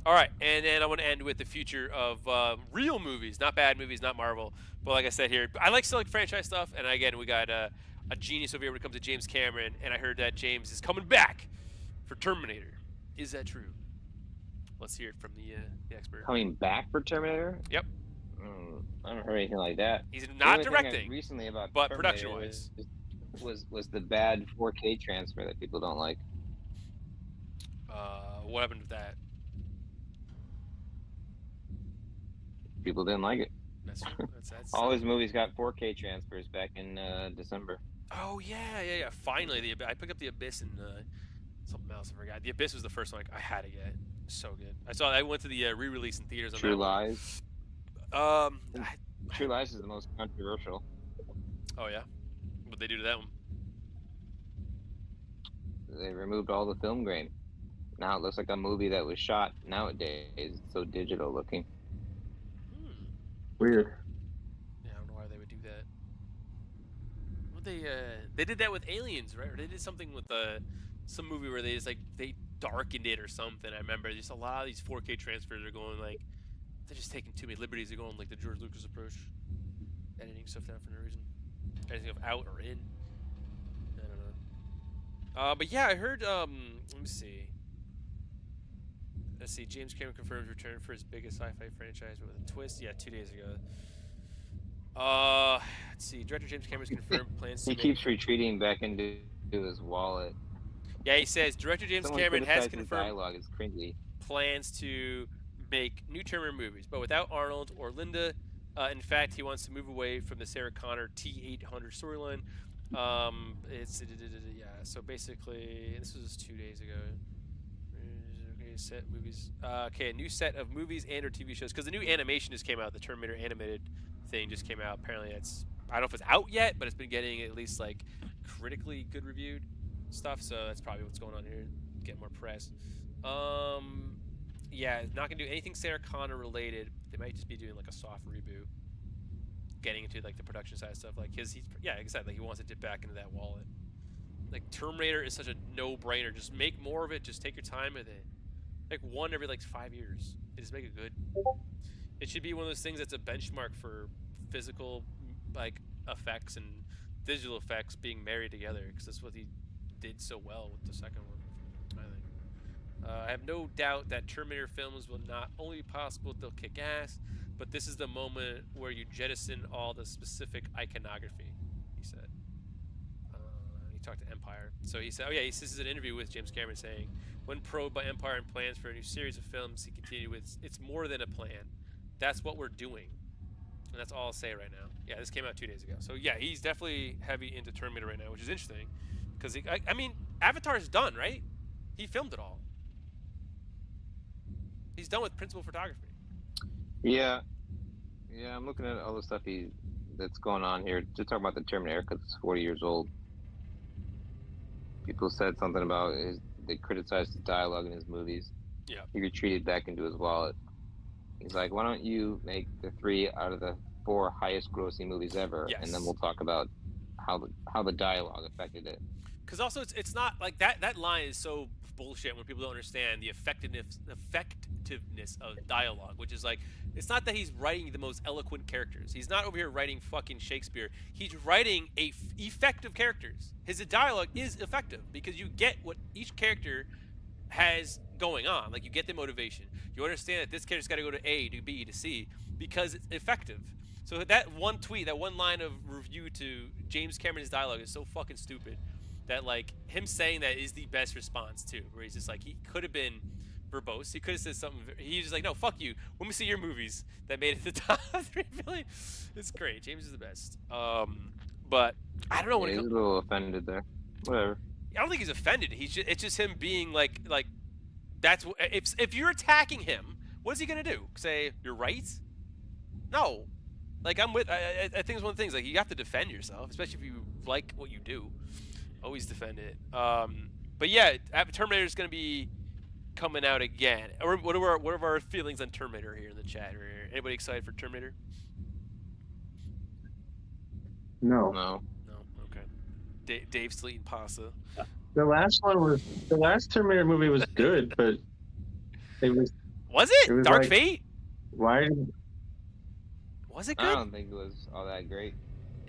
All right, and then I want to end with the future of real movies, not bad movies, not Marvel. But like I said here, I like select franchise stuff. And again, we got a genius over here when it comes to James Cameron, and I heard that James is coming back for Terminator. Is that true? Let's hear it from the expert. Coming back for Terminator? Yep. I haven't heard anything like that. He's The not only thing I directing, recently about but Terminator production-wise. was the bad 4K transfer that people don't like. What happened with that? People didn't like it. That's true. That's All his movies got 4K transfers back in December. Oh yeah. Finally, I picked up The Abyss and something else I forgot. The Abyss was the first one I had to get. So good. I went to the re-release in theaters on True that one. Lies. True Lies is the most controversial. Oh yeah, what'd they do to that one? They removed all the film grain. Now it looks like a movie that was shot nowadays. It's so digital looking. Weird. Yeah, I don't know why they would do that. What they did that with Aliens, right? Or they did something with some movie where they just they darkened it or something. I remember just a lot of these 4K transfers are going like they're just taking too many liberties. They're going like the George Lucas approach, editing stuff down for no reason, editing stuff out or in. I don't know. But yeah, I heard. Let me see. Let's see. James Cameron confirms return for his biggest sci-fi franchise with a twist. Yeah, 2 days ago. Let's see. Director James Cameron's confirmed plans to He keeps retreating back into his wallet. Yeah, he says Director James Someone Cameron has criticized his confirmed dialogue is cringy. plans to make new Terminator movies, but without Arnold or Linda. In fact, he wants to move away from the Sarah Connor T-800 storyline. Yeah. So basically, this was 2 days ago. Okay, New set movies. Okay, a new set of movies and/or TV shows because the new animation just came out. The Terminator animated thing just came out. Apparently, it's I don't know if it's out yet, but it's been getting at least like critically good reviewed stuff. So that's probably what's going on here. Get more press. Yeah, not gonna do anything Sarah Connor related. They might just be doing like a soft reboot, getting into like the production side of stuff. Like he's yeah, like I said, like he wants to dip back into that wallet. Like Terminator is such a no-brainer. Just make more of it. Just take your time with it. Like one every like 5 years. Just make it good. It should be one of those things that's a benchmark for physical like effects and digital effects being married together, because that's what he did so well with the second one, I think. I have no doubt that Terminator films will not only be possible, they'll kick ass, but this is the moment where you jettison all the specific iconography, he said. He talked to Empire. So he said, oh yeah, this is an interview with James Cameron saying, when probed by Empire and plans for a new series of films, he continued with, it's more than a plan. That's what we're doing. And that's all I'll say right now. Yeah, this came out 2 days ago. So yeah, he's definitely heavy into Terminator right now, which is interesting. Because, I mean, Avatar's done, right? He filmed it all. He's done with principal photography. Yeah, I'm looking at all the stuff that's going on here. Just talking about the Terminator, because it's 40 years old. People said something about they criticized the dialogue in his movies. Yeah. He retreated back into his wallet. He's like, why don't you make the 3 out of the 4 highest grossing movies ever, Yes. and then we'll talk about how the dialogue affected it. Because also it's not like that line is so bullshit when people don't understand the effectiveness of dialogue, which is like, it's not that he's writing the most eloquent characters. He's not over here writing fucking Shakespeare. He's writing effective characters. His dialogue is effective because you get what each character has going on. Like, you get the motivation. You understand that this character's got to go to A to B to C because it's effective. So that one tweet, that one line of review to James Cameron's dialogue is so fucking stupid that, like, him saying that is the best response too, where he's just like, he could have been verbose. He could have said something. He's just like, no, fuck you. Let me see your movies that made it to the top 3 billion. It's great. James is the best. But I don't know when he's a little offended there. Whatever. I don't think he's offended. It's just him being like that's if you're attacking him, what is he gonna do? Say you're right? No. Like, I think it's one of the things, like, you have to defend yourself, especially if you like what you do. Always defend it. But yeah, Terminator is gonna be coming out again. What are our feelings on Terminator here in the chat? Anybody excited for Terminator? No. No. No. Okay. Dave's still eating pasta. The last Terminator movie was good, but it was. Was it? It was Dark like- Fate? Why? Was it I good? don't think it was all that great.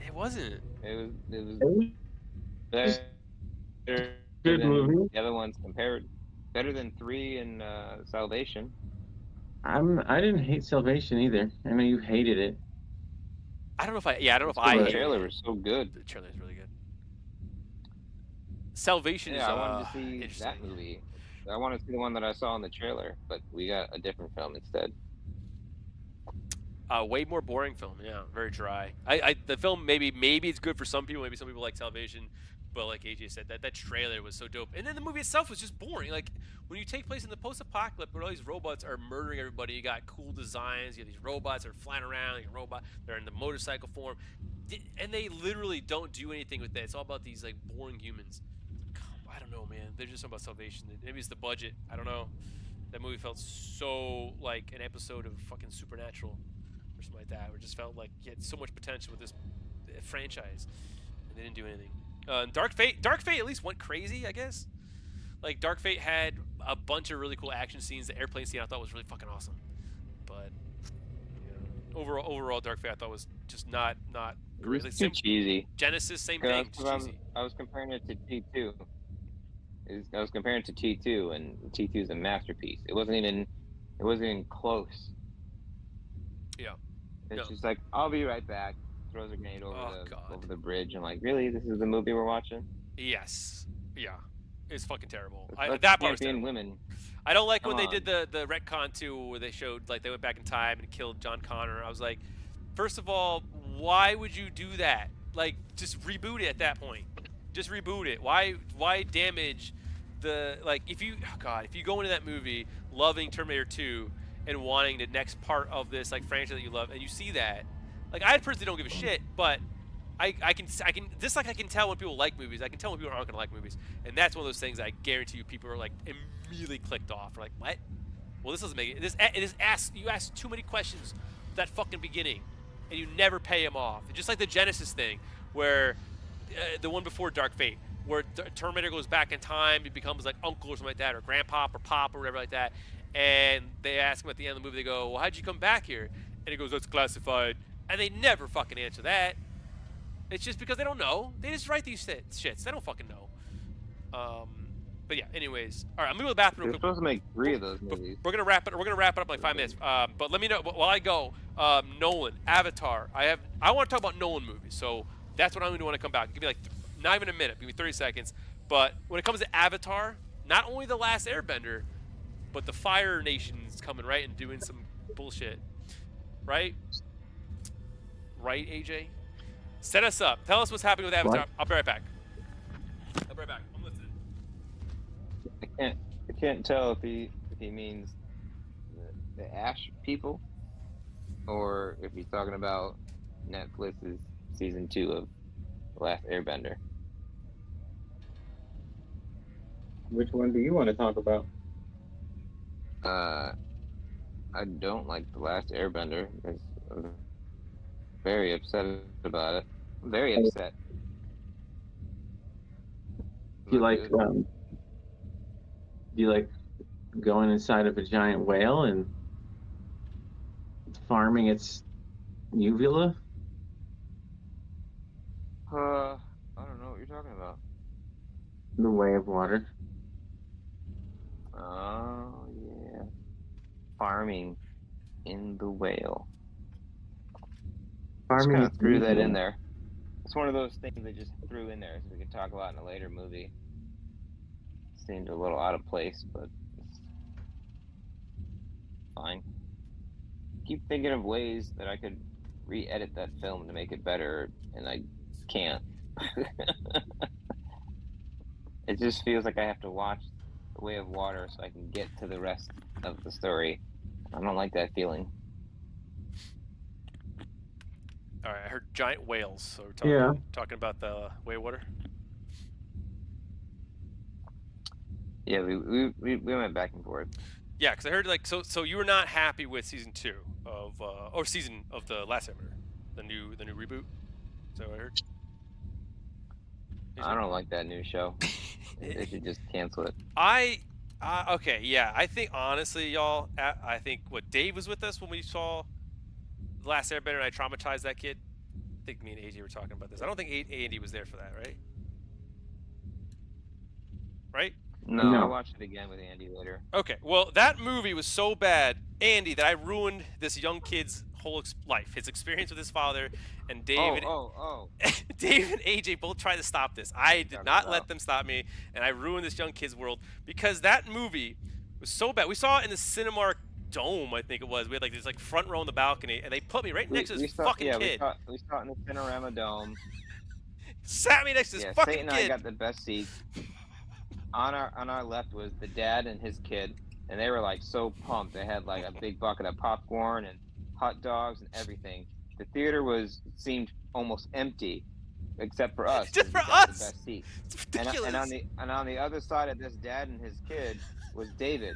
It wasn't. It was was better good than movie. the other ones compared. Better than 3 and Salvation. I didn't hate Salvation either. I know you hated it. I don't know if I. Yeah, I don't know if The I. hated trailer it. was so good. The trailer is really good. Salvation is Yeah, I wanted to see interesting. that movie. I wanted to see the one that I saw in the trailer, but we got a different film instead. Way more boring film. Yeah, very dry. The film maybe it's good for some people. Maybe some people like Salvation, but like AJ said, that trailer was so dope. And then the movie itself was just boring. Like, when you take place in the post-apocalypse where all these robots are murdering everybody, you got cool designs. You have these robots that are flying around. They're in the motorcycle form, and they literally don't do anything with that. It's all about these like boring humans. I don't know, man. They're just something about Salvation. Maybe it's the budget. I don't know. That movie felt so like an episode of fucking Supernatural or something like that, where it just felt like you had so much potential with this franchise, and they didn't do anything. Dark Fate at least went crazy, I guess. Like, Dark Fate had a bunch of really cool action scenes. The airplane scene I thought was really fucking awesome. But you know, overall, Dark Fate I thought was just not great. It Like, was too cheesy. Genesis, same Yeah, thing. I was- Cheesy. I was comparing it to T2. I was comparing it to T2, and T2 is a masterpiece. It wasn't even close. Yeah. It's No. just like, I'll be right back. Throws a grenade Oh, God. over the bridge. I'm like, really? This is the movie we're watching? Yes. Yeah. It's fucking terrible. Let's That part was champion terrible. women. I don't like when Come they did on. the retcon too, where they showed like they went back in time and killed John Connor. I was like, first of all, why would you do that? Like, just reboot it at that point. Just reboot it. Why damage if you go into that movie loving Terminator 2 and wanting the next part of this like franchise that you love, and you see that, like I personally don't give a shit, but I can tell when people like movies. I can tell when people aren't gonna like movies, and that's one of those things I guarantee you people are like immediately clicked off. Or like, what? Well, this doesn't make it. You ask too many questions at that fucking beginning, and you never pay them off. It's just like the Genesis thing, where the one before Dark Fate, where Terminator goes back in time, he becomes like uncle or something like that, or grandpop or pop or whatever like that, and they ask him at the end of the movie, they go, well, how'd you come back here? And he goes, that's classified, and they never fucking answer that. It's just because they don't know. They just write these shits. They don't fucking know. But yeah. Anyways, all right. I'm gonna go to the bathroom. They're supposed to make 3 of those movies. We're gonna wrap it. We're gonna wrap it up in like 5 minutes. But let me know while I go. Nolan, Avatar. I want to talk about Nolan movies. So that's what I'm gonna do when I come back. Give me like not even a minute. Give me 30 seconds. But when it comes to Avatar, not only The Last Airbender, but the Fire Nation's coming, right, and doing some bullshit, right? Right, AJ? Set us up. Tell us what's happening with Avatar. What? I'll be right back. I'm listening. I can't tell if he means the Ash people, or if he's talking about Netflix's season 2 of The Last Airbender. Which one do you want to talk about? I don't like The Last Airbender. I'm very upset about it. Very upset. Do you like going inside of a giant whale and farming its uvula? I don't know what you're talking about. The way of water. Oh yeah, farming in the whale. Just Farming kind of threw that in there. It's one of those things they just threw in there so we could talk about in a later movie. Seemed a little out of place, but it's fine. Keep thinking of ways that I could re-edit that film to make it better, and I can't. It just feels like I have to watch The Way of Water so I can get to the rest of the story. I don't like that feeling. All right, I heard giant whales, so we're talking about the Way of Water. Yeah, we went back and forth. Yeah, because I heard like so you were not happy with season 2 of season of the Last Airbender, the new reboot. Is that what I heard? I don't like that new show. They should just cancel it. Okay, yeah. I think honestly, y'all, I think Dave was with us when we saw The Last Airbender, and I traumatized that kid. I think me and AJ were talking about this. I don't think Andy was there for that, right? Right? No, I'll watch it again with Andy later. Okay, well, that movie was so bad, Andy, that I ruined this young kid's whole life, his experience with his father, and Dave. Dave and AJ both tried to stop this. I did not let them stop me, and I ruined this young kid's world because that movie was so bad. We saw it in the Cinemark Dome, I think it was. We had like this like front row in the balcony, and they put me right next to this fucking kid. We saw it in the Cinerama Dome. Sat me next to this fucking Satan kid. And I got the best seats. On our left was the dad and his kid, and they were like so pumped. They had like a big bucket of popcorn and hot dogs and everything. The theater seemed almost empty, except for us. Just for us. The best seats. It's ridiculous. And on the other side of this dad and his kid was David.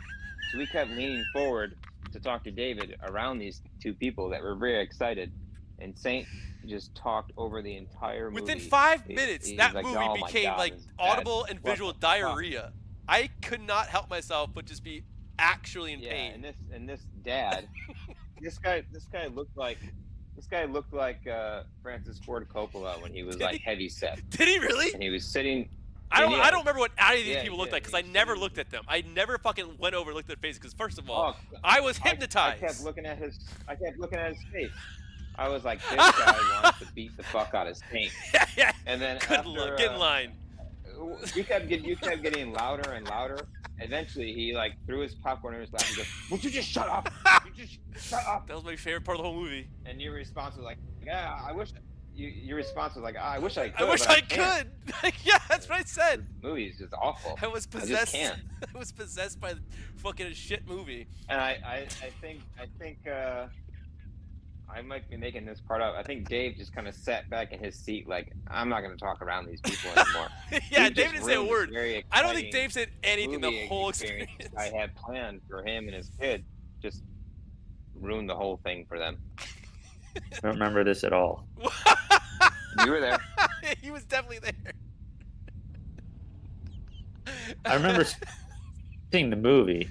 So we kept leaning forward to talk to David around these two people that were very excited, and Saint just talked over the entire movie. Within 5 minutes, He's that like, movie "Oh my became God, like this is audible bad. and visual diarrhea. I could not help myself but just be actually in pain. And this dad, this guy looked like Francis Ford Coppola when he was heavy set. Did he really? And he was sitting. I don't remember what any of these people looked like because I never looked at them. I never fucking went over and looked at their face because first of all, I was hypnotized. I kept looking at his face. I was like, this guy wants to beat the fuck out of Saint. Yeah. And then get in line. You kept getting louder and louder. Eventually, he like threw his popcorn in his lap and goes, "Would you just shut up? You just shut up?" That was my favorite part of the whole movie. And your response was like, "Yeah, I wish." your response was like, oh, I wish I could. I wish but I can't. could. Like, yeah, that's what I said. The movie is just awful. I was I just possessed. can't. I was possessed by the fucking shit movie. And I think I might be making this part up. I think Dave just kind of sat back in his seat, like, I'm not going to talk around these people anymore. Yeah, He Dave just didn't say a ruined word. this very I don't think exciting Dave said anything the movie whole experience. I had planned for him and his kid. Just ruined the whole thing for them. I don't remember this at all. You were there. He was definitely there. I remember seeing the movie,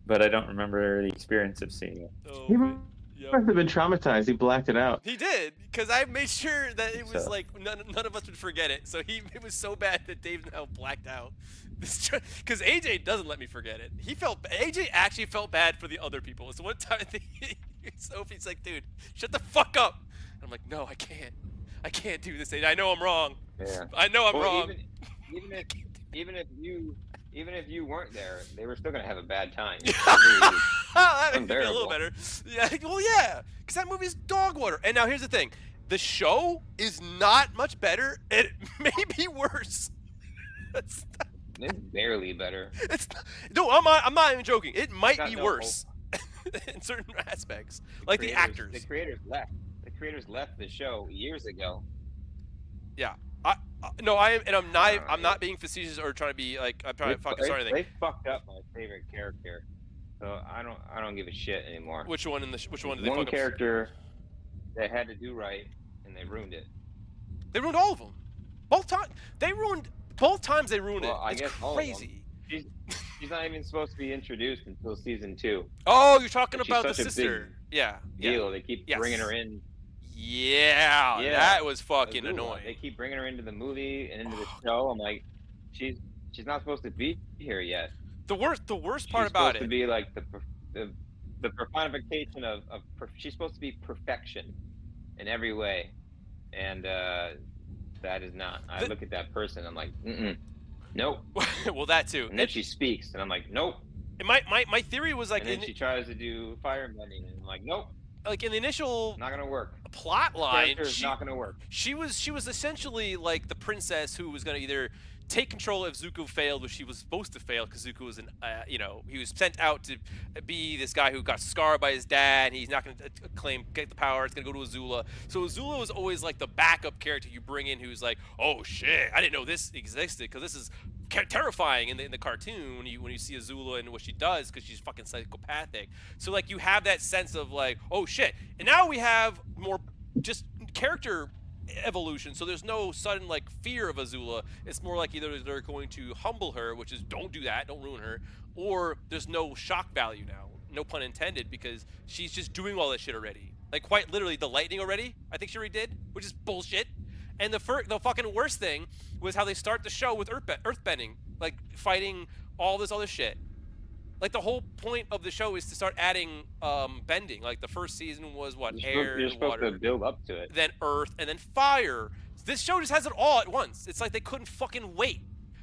but I don't remember the experience of seeing it. Oh, He man. Yep. must have been traumatized. He blacked it out. He did, because I made sure that it was So. like none of us would forget it. So it was so bad that Dave now blacked out. Because AJ doesn't let me forget it. AJ actually felt bad for the other people. So one time, Sophie's like, "Dude, shut the fuck up." And I'm like, "No, I can't. I can't do this. AJ. I know I'm wrong. Yeah. I know I'm Well, wrong." even if you weren't there, they were still gonna have a bad time. That makes me feel a little unbearable. better. Yeah, well, yeah, because that movie's dog water. And now here's the thing: the show is not much better. It may be worse. It's barely better. no, I'm not even joking. It might Got be no worse in certain aspects, like the actors. The creators left. The creators left the show years ago. Yeah. I'm not being facetious or trying to be like I'm trying to fucking start anything. They fucked up my favorite character, so I don't give a shit anymore. Which one did they One fuck up? character they had to do right, and they ruined it. They ruined all of them. Both times they ruined. Both times they ruined Well, it. I It's guess all of them. crazy. She's not even supposed to be introduced until season 2. Oh, you're talking She's about the such a big sister. Yeah. Yeah. Deal. They keep Yes. bringing her in. Yeah, Yeah, that was fucking Azula. annoying. They keep bringing her into the movie and into the show. I'm like, she's not supposed to be here yet. The worst part She's about supposed to be like the personification of she's supposed to be perfection in every way, and that is not. I look at that person, I'm like, nope. Well, that too. And then she speaks, and I'm like, nope. And my theory was like, And then she tries to do firebending, and I'm like, nope, like in the initial not gonna work. plot line, Character's not gonna work. she was essentially like the princess who was gonna either take control if Zuko failed, which she was supposed to fail because Zuko was he was sent out to be this guy who got scarred by his dad. And he's not going to get the power. It's going to go to Azula. So Azula was always like the backup character you bring in, who's like, oh shit, I didn't know this existed because this is terrifying in the cartoon when you see Azula and what she does because she's fucking psychopathic. So like you have that sense of like, oh shit, and now we have more just character evolution, so there's no sudden like fear of Azula. It's more like either they're going to humble her, which is don't do that, don't ruin her, or there's no shock value now, no pun intended, because she's just doing all that shit already. Like quite literally the lightning already, I think she already did, which is bullshit. And the fucking worst thing was how they start the show with earthbending, like fighting all this other shit. Like the whole point of the show is to start adding bending. Like the first season was what, air, You're supposed water, to build up to it. then earth, and then fire. This show just has it all at once. It's like they couldn't fucking wait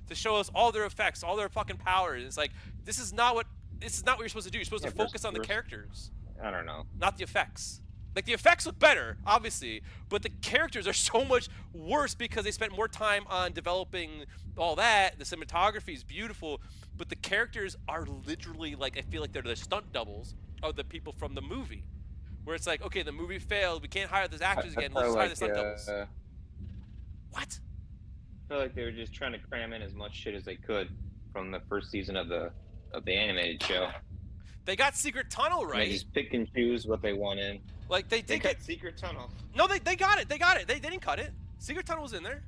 to show us all their effects, all their fucking powers. It's like this is not what you're supposed to do. You're supposed to focus on the characters, I don't know. not the effects. Like the effects look better, obviously, but the characters are so much worse because they spent more time on developing all that. The cinematography is beautiful, but the characters are literally like, I feel like they're the stunt doubles of the people from the movie. Where it's like, okay, the movie failed, we can't hire those actors again, let's just hire the stunt doubles. What? I feel like they were just trying to cram in as much shit as they could from the first season of the animated show. They got Secret Tunnel And right. they just pick and choose what they want in. Like they They did cut get. Secret Tunnel. No, they got it. They got it. They didn't cut it. Secret Tunnel was in there.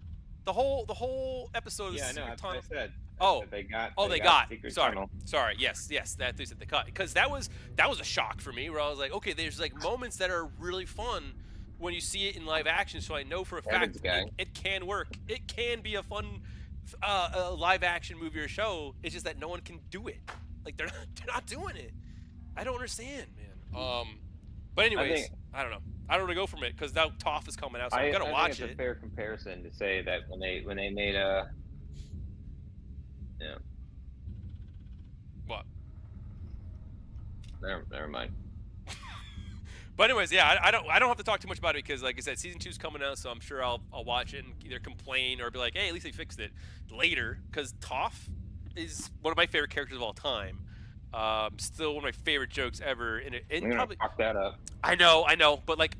The whole episode Yeah, I of know. Secret That's what Tunnel. I said. Oh. They got. They got. Secret Sorry. Tunnel. Sorry. Yes. That they said they cut, because that was a shock for me. Where I was like, okay, there's like moments that are really fun when you see it in live action. So I know for a fact it can work. It can be a fun live action movie or show. It's just that no one can do it. Like they're not doing it. I don't understand, man. But anyways, I don't know. I don't want to go from it because now Toph is coming out, so I'm gonna watch it. It's it. a fair comparison to say that when they made a. Yeah. What? Never mind. But anyways, yeah, I don't have to talk too much about it because, like I said, season 2's coming out, so I'm sure I'll watch it and either complain or be like, hey, at least they fixed it later. Because Toph is one of my favorite characters of all time. Still one of my favorite jokes ever. And I'm gonna probably fuck that up. I know, but like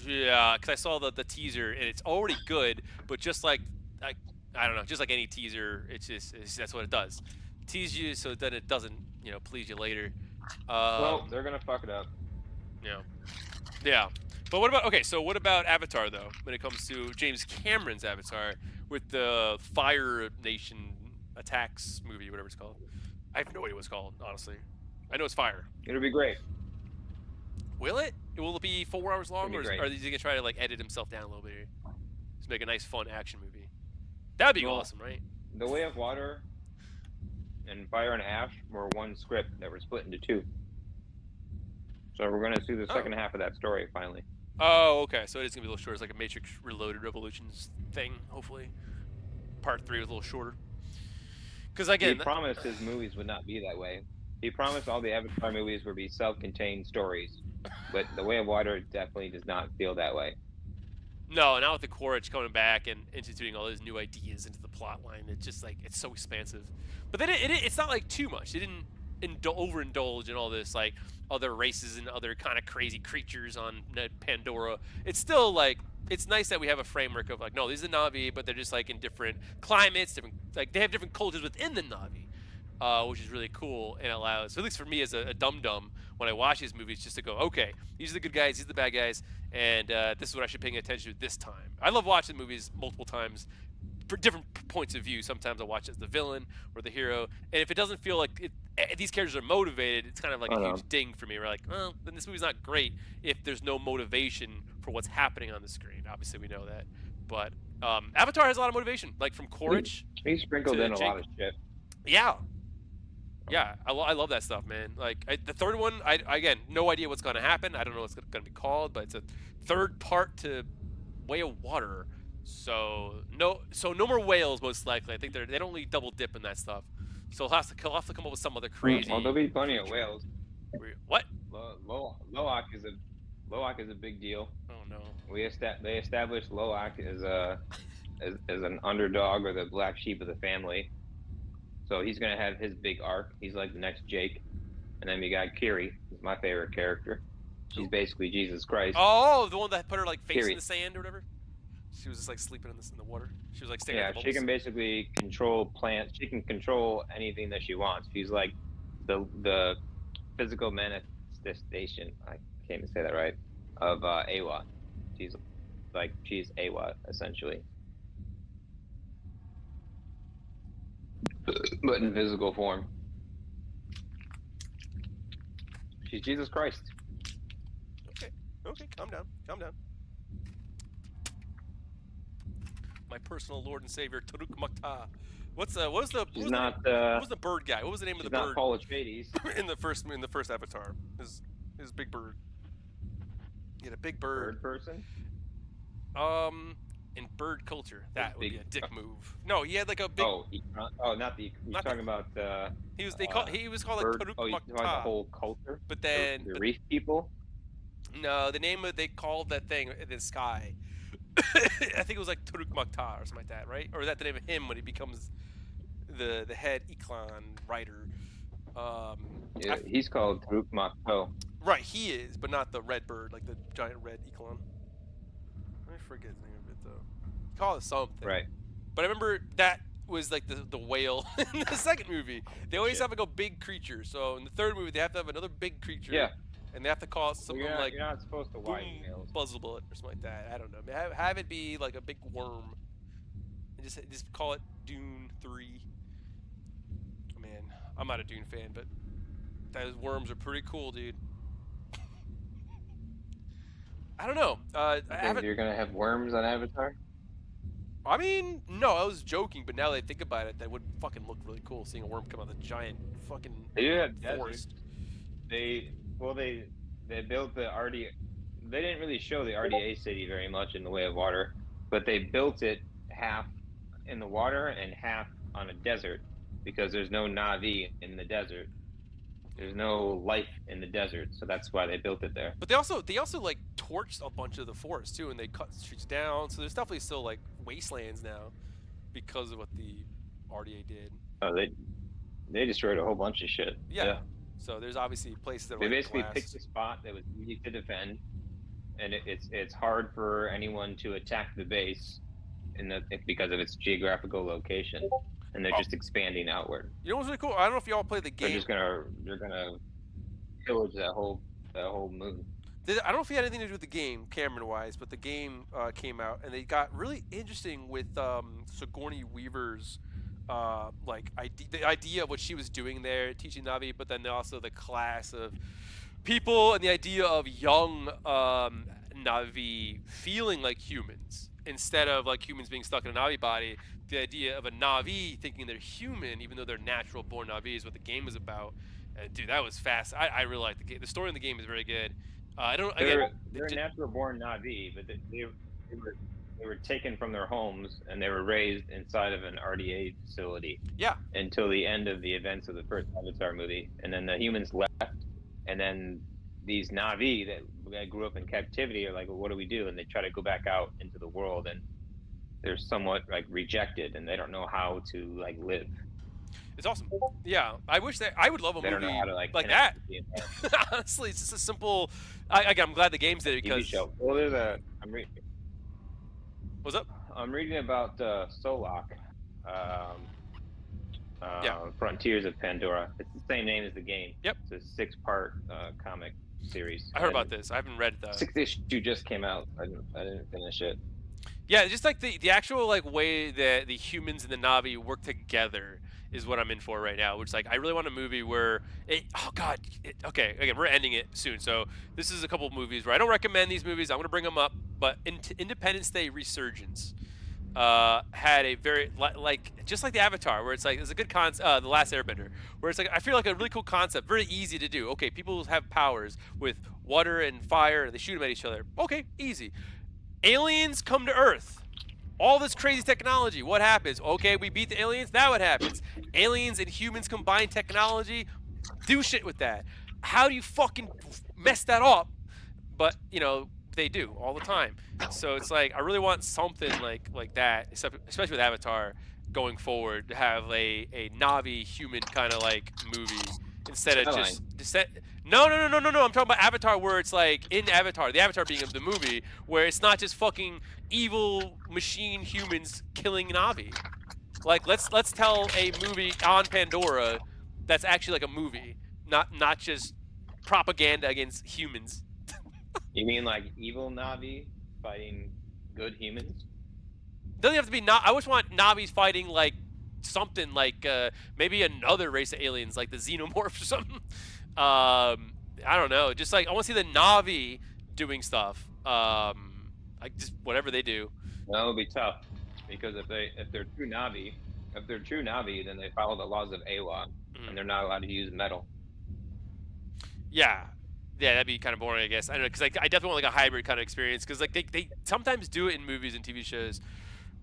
yeah, because I saw the teaser and it's already good, but just like I don't know, just like any teaser, that's what it does, tease you so that it doesn't please you later. Well, they're gonna fuck it up. Yeah. But what about Avatar though? When it comes to James Cameron's Avatar with the Fire Nation Attacks movie, whatever it's called. I have no idea what it's called, honestly. I know it's Fire. It'll be great. Will it? Will it be 4 hours long, or great. are they gonna try to like edit himself down a little bit here? Just make a nice, fun action movie. That'd be awesome, right? The Way of Water and Fire and Ash were one script that were split into two. So we're gonna see the second half of that story finally. Oh, okay. So it is gonna be a little shorter. It's like a Matrix Reloaded Revolutions thing, hopefully. Part 3 was a little shorter. Because again, he promised his movies would not be that way. He promised all the Avatar movies would be self-contained stories, but The Way of Water definitely does not feel that way. No, not with the Quaritch coming back and instituting all those new ideas into the plot line. It's just like it's so expansive. But then it's not like too much. It didn't overindulge in all this like other races and other kind of crazy creatures on Pandora. It's still like it's nice that we have a framework of like, no, these are Na'vi, but they're just like in different climates, different like they have different cultures within the Na'vi, which is really cool and allows, at least for me as a dum-dum, when I watch these movies, just to go, okay, these are the good guys, these are the bad guys, and this is what I should pay attention to this time. I love watching movies multiple times for different points of view. Sometimes I watch as the villain or the hero, and if it doesn't feel like these characters are motivated, it's kind of like a huge ding for me. We're like, well, then this movie's not great if there's no motivation for what's happening on the screen. Obviously, we know that, but Avatar has a lot of motivation, like from Quaritch. He sprinkled in a lot of shit. Yeah, I love that stuff, man. Like the third one, I again, no idea what's going to happen. I don't know what's going to be called, but it's a third part to Way of Water. So no more whales, most likely. I think they don't really double dip in that stuff. So he'll have to come up with some other crazy. Well, there'll be plenty of whales. What? Loak is a big deal. Oh no. They established Loak as an underdog or the black sheep of the family. So he's gonna have his big arc. He's like the next Jake. And then we got Kiri, who's my favorite character. She's basically Jesus Christ. Oh, the one that put her like face Kiri. in the sand or whatever. She was just like sleeping in the water. She was like staying. Yeah, she can basically control plants. She can control anything that she wants. She's like the physical manifestation. I can't even say that right. Of Awa. She's Awa essentially, but in physical form. She's Jesus Christ. Okay, calm down. My personal Lord and Savior, Taruk Makta. What was the bird guy? What was the name of the bird? Not Paul Atreides. in the first Avatar, his big bird. He had a big bird. Bird person. In bird culture, that would be a dick move. No, he had like a big. Not the. You're talking about. He was called like Taruk Makta. The whole culture. But then the reef people. No, the name they called that thing in the sky. I think it was like Taruk Makta or something like that, right? Or is that the name of him when he becomes the head Iklan writer? Yeah, he's called Taruk Makto. Right, he is, but not the red bird, like the giant red Iklan. I forget the name of it though. Call it something. Right. But I remember that was like the whale in the second movie. They always have like a big creature. So in the third movie, they have to have another big creature. Yeah. And they have to call it something like you're not supposed to widen whales. Buzzable or something like that. I don't know. Have it be like a big worm. And just call it Dune 3. Man, I'm not a Dune fan, but those worms are pretty cool, dude. I don't know. You're gonna have worms on Avatar? I mean, no, I was joking, but now that I think about it, that would fucking look really cool, seeing a worm come out of the giant fucking forest. They built the RDA. They didn't really show the RDA city very much in the Way of Water, but they built it half in the water and half on a desert because there's no Na'vi in the desert. There's no life in the desert, so that's why they built it there. But they also like torched a bunch of the forest too, and they cut streets down. So there's definitely still like wastelands now because of what the RDA did. Oh, they destroyed a whole bunch of shit. Yeah. So there's obviously places that They are like basically glass. picked a spot that was easy to defend, and it's hard for anyone to attack the base because of its geographical location, and they're just expanding outward. You know what's really cool? I don't know if y'all played the game. They're gonna pillage that whole moon. I don't know if it had anything to do with the game, Cameron-wise, but the game came out, and they got really interesting with Sigourney Weaver's the idea of what she was doing there, teaching Na'vi, but then also the class of people and the idea of young Na'vi feeling like humans instead of like humans being stuck in a Na'vi body. The idea of a Na'vi thinking they're human, even though they're natural-born Na'vi, is what the game was about. And dude, that was fast. I really liked the game. The story in the game is very good. They're a natural-born Na'vi, but they were taken from their homes and they were raised inside of an RDA facility. Yeah. Until the end of the events of the first Avatar movie, and then the humans left, and then these Na'vi that grew up in captivity are like, well, what do we do? And they try to go back out into the world, and they're somewhat like rejected, and they don't know how to like live. It's awesome. Yeah, I wish that I would love a They movie don't know how to like that. connect with the environment. Honestly, it's just a simple. I'm glad the games did it TV because. show. Well, there's What's up? I'm reading about Solok. Frontiers of Pandora. It's the same name as the game. Yep. It's a 6-part comic series. I heard about this. I haven't read it though. 6th issue just came out. I didn't finish it. Yeah, just like the actual like way that the humans and the Na'vi work together is what I'm in for right now. Which like I really want a movie where okay, again we're ending it soon. So this is a couple of movies where I don't recommend these movies. I'm gonna bring them up, but Independence Day Resurgence had a very just like the Avatar, where it's like it's a good concept. The Last Airbender, where it's like I feel like a really cool concept, very easy to do. Okay, people have powers with water and fire, and they shoot them at each other. Okay, easy. Aliens come to Earth. All this crazy technology. What happens? Okay, we beat the aliens. Now what happens? Aliens and humans combine technology. Do shit with that. How do you fucking mess that up? But you know they do all the time. So it's like I really want something like that, especially with Avatar going forward, to have a Na'vi human kind of like movie instead of just No. I'm talking about Avatar, where it's like in Avatar, the Avatar being of the movie, where it's not just fucking evil machine humans killing Na'vi. Like let's tell a movie on Pandora that's actually like a movie, not just propaganda against humans. You mean like evil Na'vi fighting good humans? Doesn't have to be I always want Na'vis fighting like something like maybe another race of aliens like the xenomorphs or something. I don't know. Just like I want to see the Na'vi doing stuff. Like just whatever they do. That would be tough because if they're true Na'vi, then they follow the laws of Awa, and they're not allowed to use metal. Yeah, that'd be kind of boring, I guess. I don't know, because I definitely want like a hybrid kind of experience. Because like they sometimes do it in movies and TV shows.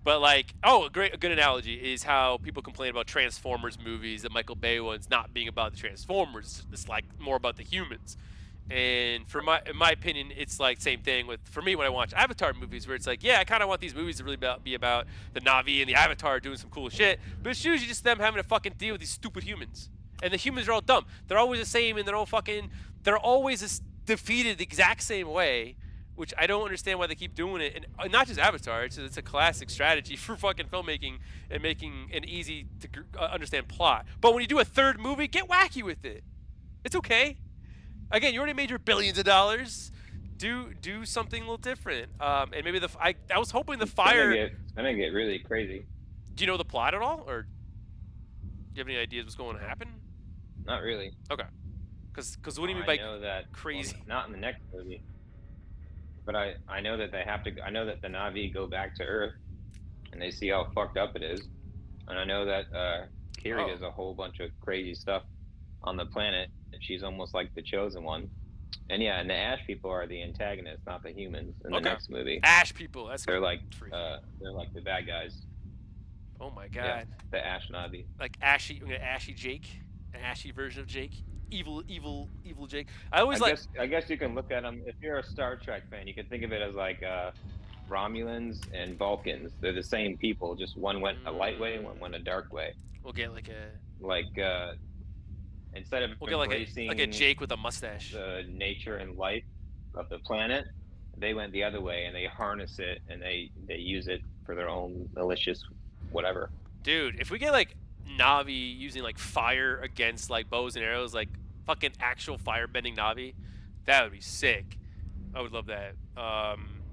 But like, a good analogy is how people complain about Transformers movies, the Michael Bay ones, not being about the Transformers. It's like more about the humans. And in my opinion, it's like same thing for me when I watch Avatar movies, where it's like, yeah, I kind of want these movies to really be about the Na'vi and the Avatar doing some cool shit. But it's usually just them having to fucking deal with these stupid humans. And the humans are all dumb. They're always the same, and they're always defeated the exact same way. Which I don't understand why they keep doing it, and not just Avatar. It's a classic strategy for fucking filmmaking and making an easy to understand plot. But when you do a third movie, get wacky with it. It's okay. Again, you already made your billions of dollars. Do something a little different. And maybe I was hoping the fire. It's gonna get really crazy. Do you know the plot at all, or do you have any ideas what's going to happen? Not really. Okay. Because what do you mean by crazy? Well, not in the next movie. But I know that I know that the Na'vi go back to Earth, and they see how fucked up it is, and I know that Kiri does a whole bunch of crazy stuff on the planet, and she's almost like the chosen one. And yeah, and the Ash people are the antagonists, not the humans in the next movie. Ash people, they're like the bad guys. Oh my god. Yeah, the Ash Na'vi. Like Ashy Jake. ashy version of Jake. Evil Jake. I always like. I guess you can look at them. If you're a Star Trek fan, you can think of it as like Romulans and Vulcans. They're the same people. Just one went a light way and one went a dark way. We'll get like instead of embracing like a Jake with a mustache. the nature and life of the planet, they went the other way and they harness it and they use it for their own malicious whatever. Dude, if we get like Na'vi using like fire against like bows and arrows, like fucking actual fire-bending Na'vi, that would be sick. I would love that.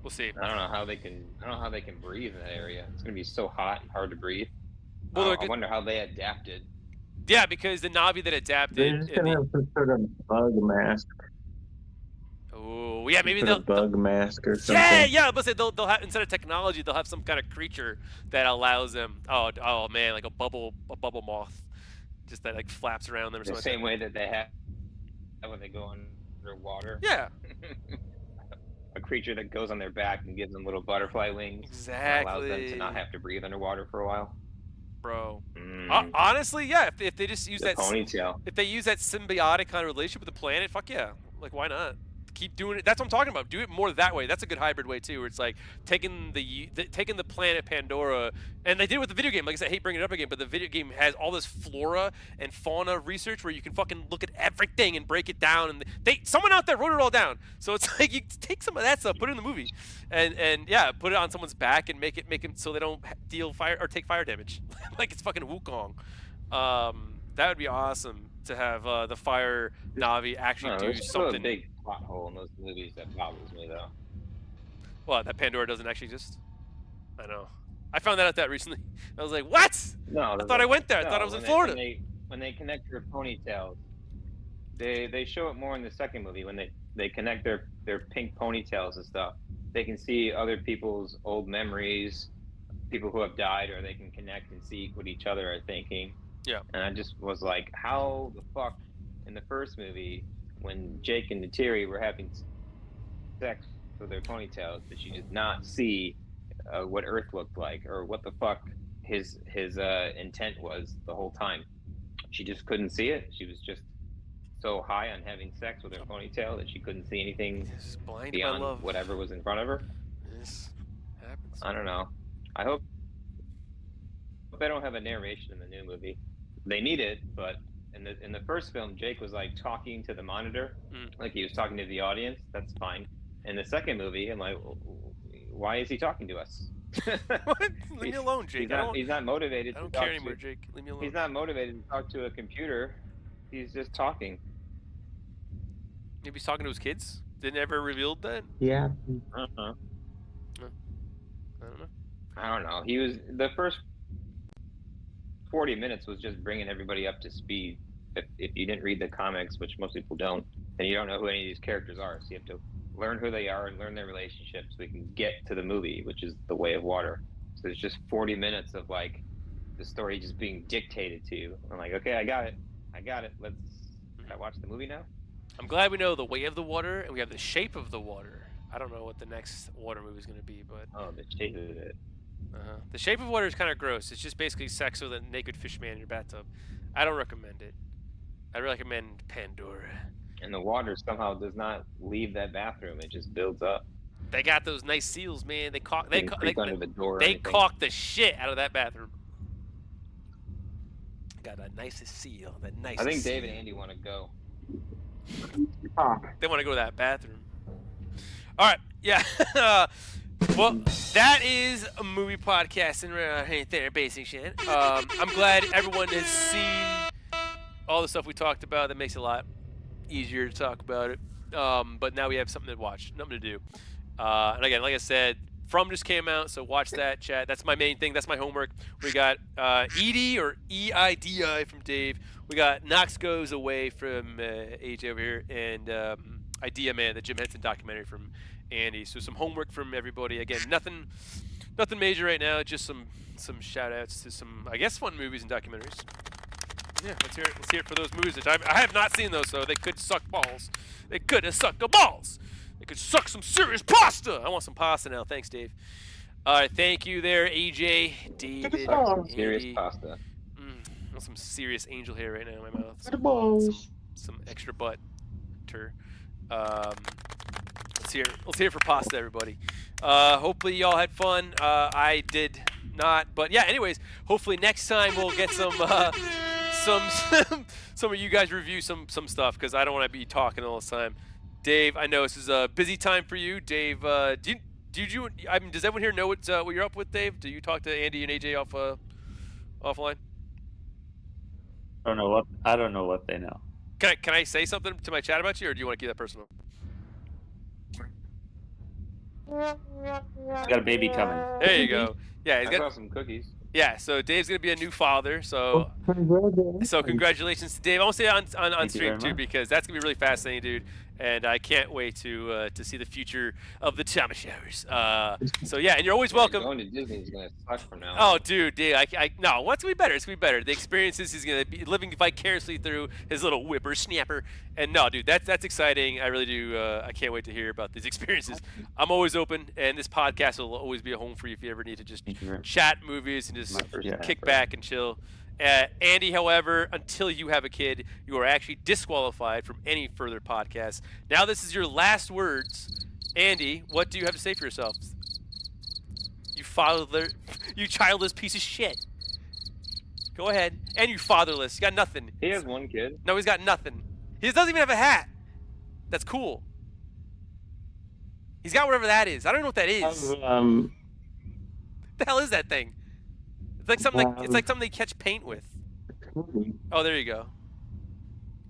We'll see. I don't know how they can breathe in that area. It's gonna be so hot and hard to breathe. Well, I wonder how they adapted. Yeah, because the Na'vi that adapted. They're just gonna have some sort of bug mask. Oh, yeah, maybe Sort they'll of bug mask or something. Yeah. But they'll have, instead of technology, they'll have some kind of creature that allows them. Oh man, like a bubble moth, just that like flaps around them or The something. same way that they have when they go underwater. Yeah. A creature that goes on their back and gives them little butterfly wings. Exactly. And allows them to not have to breathe underwater for a while. Bro. Honestly, yeah. If they just use the that ponytail. if they use that symbiotic kind of relationship with the planet, fuck yeah. Like, why not? Keep doing it. That's what I'm talking about. Do it more that way. That's a good hybrid way too, where it's like taking the planet Pandora, and they did it with the video game. Like I said, I hate bringing it up again, but the video game has all this flora and fauna research where you can fucking look at everything and break it down. And someone out there wrote it all down. So it's like you take some of that stuff, put it in the movie, and yeah, put it on someone's back and make them so they don't deal fire or take fire damage, like it's fucking Wukong. That would be awesome to have the fire Na'vi actually do there's something. still a big plot hole in those movies that bothers me though. What, that Pandora doesn't actually exist? I know. I found that out recently. I was like, what? No, I thought I went there. I thought I was in Florida. When they connect their ponytails, they show it more in the second movie when they connect their pink ponytails and stuff. They can see other people's old memories, people who have died, or they can connect and see what each other are thinking. Yeah. And I just was like, how the fuck in the first movie when Jake and Neytiri were having sex with their ponytails did she just not see what Earth looked like or what the fuck his intent was the whole time? She just couldn't see it. She was just so high on having sex with her ponytail that she couldn't see anything beyond whatever was in front of her. This happens. I don't know. I hope they don't have a narration in the new movie. They need it, but in the first film, Jake was like talking to the monitor, like he was talking to the audience. That's fine. In the second movie, I'm like, why is he talking to us? What? Leave me alone, Jake. He's not motivated. I don't care anymore, Jake. Leave me alone. He's not motivated to talk to a computer. He's just talking. Maybe he's talking to his kids. They never revealed that. Yeah. I don't know. I don't know. He was the first 40 minutes was just bringing everybody up to speed. If you didn't read the comics, which most people don't, and you don't know who any of these characters are, so you have to learn who they are and learn their relationships so we can get to the movie, which is The Way of Water. So it's just 40 minutes of like the story just being dictated to you. I'm like, okay, I got it. Can I watch the movie now? I'm glad we know The Way of the Water and we have The Shape of the Water. I don't know what the next water movie is going to be, but The Shape of it. The Shape of Water is kind of gross. It's just basically sex with a naked fish man in your bathtub. I don't recommend it. I recommend Pandora. And the water somehow does not leave that bathroom. It just builds up. They got those nice seals, man. They caulk under the door. They caulk the shit out of that bathroom. Got the nicest seal. The nicest. I think seal. Dave and Andy want to go. They want to go to that bathroom. All right, yeah. Well, that is a movie podcast and right there, basic shit. I'm glad everyone has seen all the stuff we talked about. That makes it a lot easier to talk about it. But now we have something to watch, nothing to do. And again, like I said, From just came out, so watch that, chat. That's my main thing. That's my homework. We got Edie or EIDI from Dave. We got Knox Goes Away from AJ over here, and Idea Man, the Jim Henson documentary from Andy. So some homework from everybody. Again, nothing major right now. Just some shout outs to some, I guess, fun movies and documentaries. Yeah, let's hear it. Let's hear it for those movies. Which I have not seen those, so they could suck balls. They could have sucked the balls. They could suck some serious pasta. I want some pasta now. Thanks, Dave. All right, thank you there, AJ, David, Serious Andy. pasta. Some serious angel hair right now in my mouth. Some extra butter. Let's hear it for pasta, everybody. Hopefully y'all had fun. I did not, but yeah. Anyways, hopefully next time we'll get some some of you guys review some stuff, because I don't want to be talking all the time. Dave, I know this is a busy time for you. Dave, I mean, does everyone here know what you're up with, Dave? Do you talk to Andy and AJ offline? I don't know what they know. Can I say something to my chat about you, or do you want to keep that personal? I got a baby coming. There you go. Yeah, he's I got saw some cookies. Yeah, so Dave's gonna be a new father. So congratulations to Dave. I won't say it on Thank you stream very too, much. because that's gonna be really fascinating, dude. And I can't wait to see the future of the Thomas Showers. So yeah, and you're always welcome. Going to Disney is gonna suck from now Oh, on. dude, no, what's gonna be better? It's gonna be better. The experiences he's gonna be living vicariously through his little whippersnapper. And no, dude, that's exciting. I really do. I can't wait to hear about these experiences. I'm always open, and this podcast will always be a home for you if you ever need to just Thank you very much. chat movies and just My first time, kick right. back and chill. Andy, however, until you have a kid, you are actually disqualified from any further podcasts. Now this is your last words. Andy, what do you have to say for yourself? You childless piece of shit. Go ahead. And you fatherless. You got nothing. He has one kid. No, he's got nothing. He doesn't even have a hat. That's cool. He's got whatever that is. I don't know what that is. What the hell is that thing? It's like something. It's like something they catch paint with. Oh, there you go.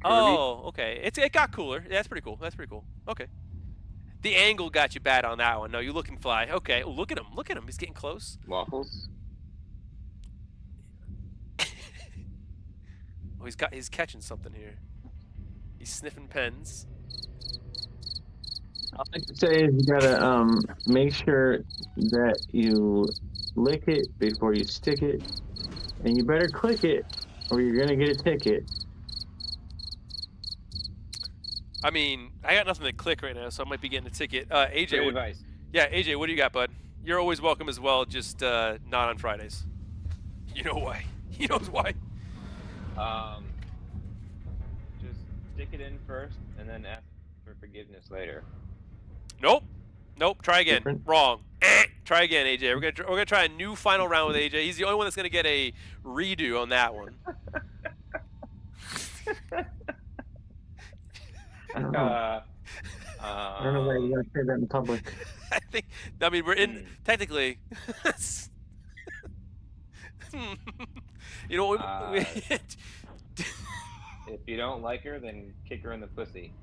Oh, okay. It got cooler. Yeah, that's pretty cool. That's pretty cool. Okay. The angle got you bad on that one. No, you looking fly. Okay. Oh, look at him. Look at him. He's getting close. Waffles. Oh, he's catching something here. He's sniffing pens. All I can say is you gotta make sure that you lick it before you stick it, and you better click it or you're gonna get a ticket. I mean, I got nothing to click right now, so I might be getting a ticket. AJ, Great advice. yeah, AJ, what do you got, bud? You're always welcome as well, just not on Fridays. You know why? He knows why. Just stick it in first, and then ask for forgiveness later. Nope. Try again. Different. Wrong. Try again, AJ. We're gonna try a new final round with AJ. He's the only one that's gonna get a redo on that one. I don't know. I don't know why you gotta say that in public. I mean, we're in technically. You know, If you don't like her, then kick her in the pussy.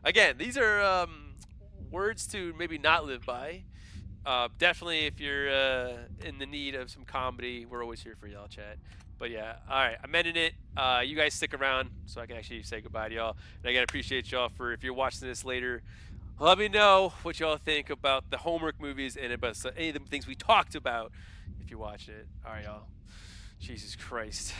again, these are words to maybe not live by. Definitely, if you're in the need of some comedy, we're always here for y'all, chat. But yeah, all right, I'm ending it. You guys stick around so I can actually say goodbye to y'all. And I gotta appreciate y'all for, if you're watching this later, let me know what y'all think about the homework movies and about any of the things we talked about if you watch it. All right, y'all. Jesus Christ.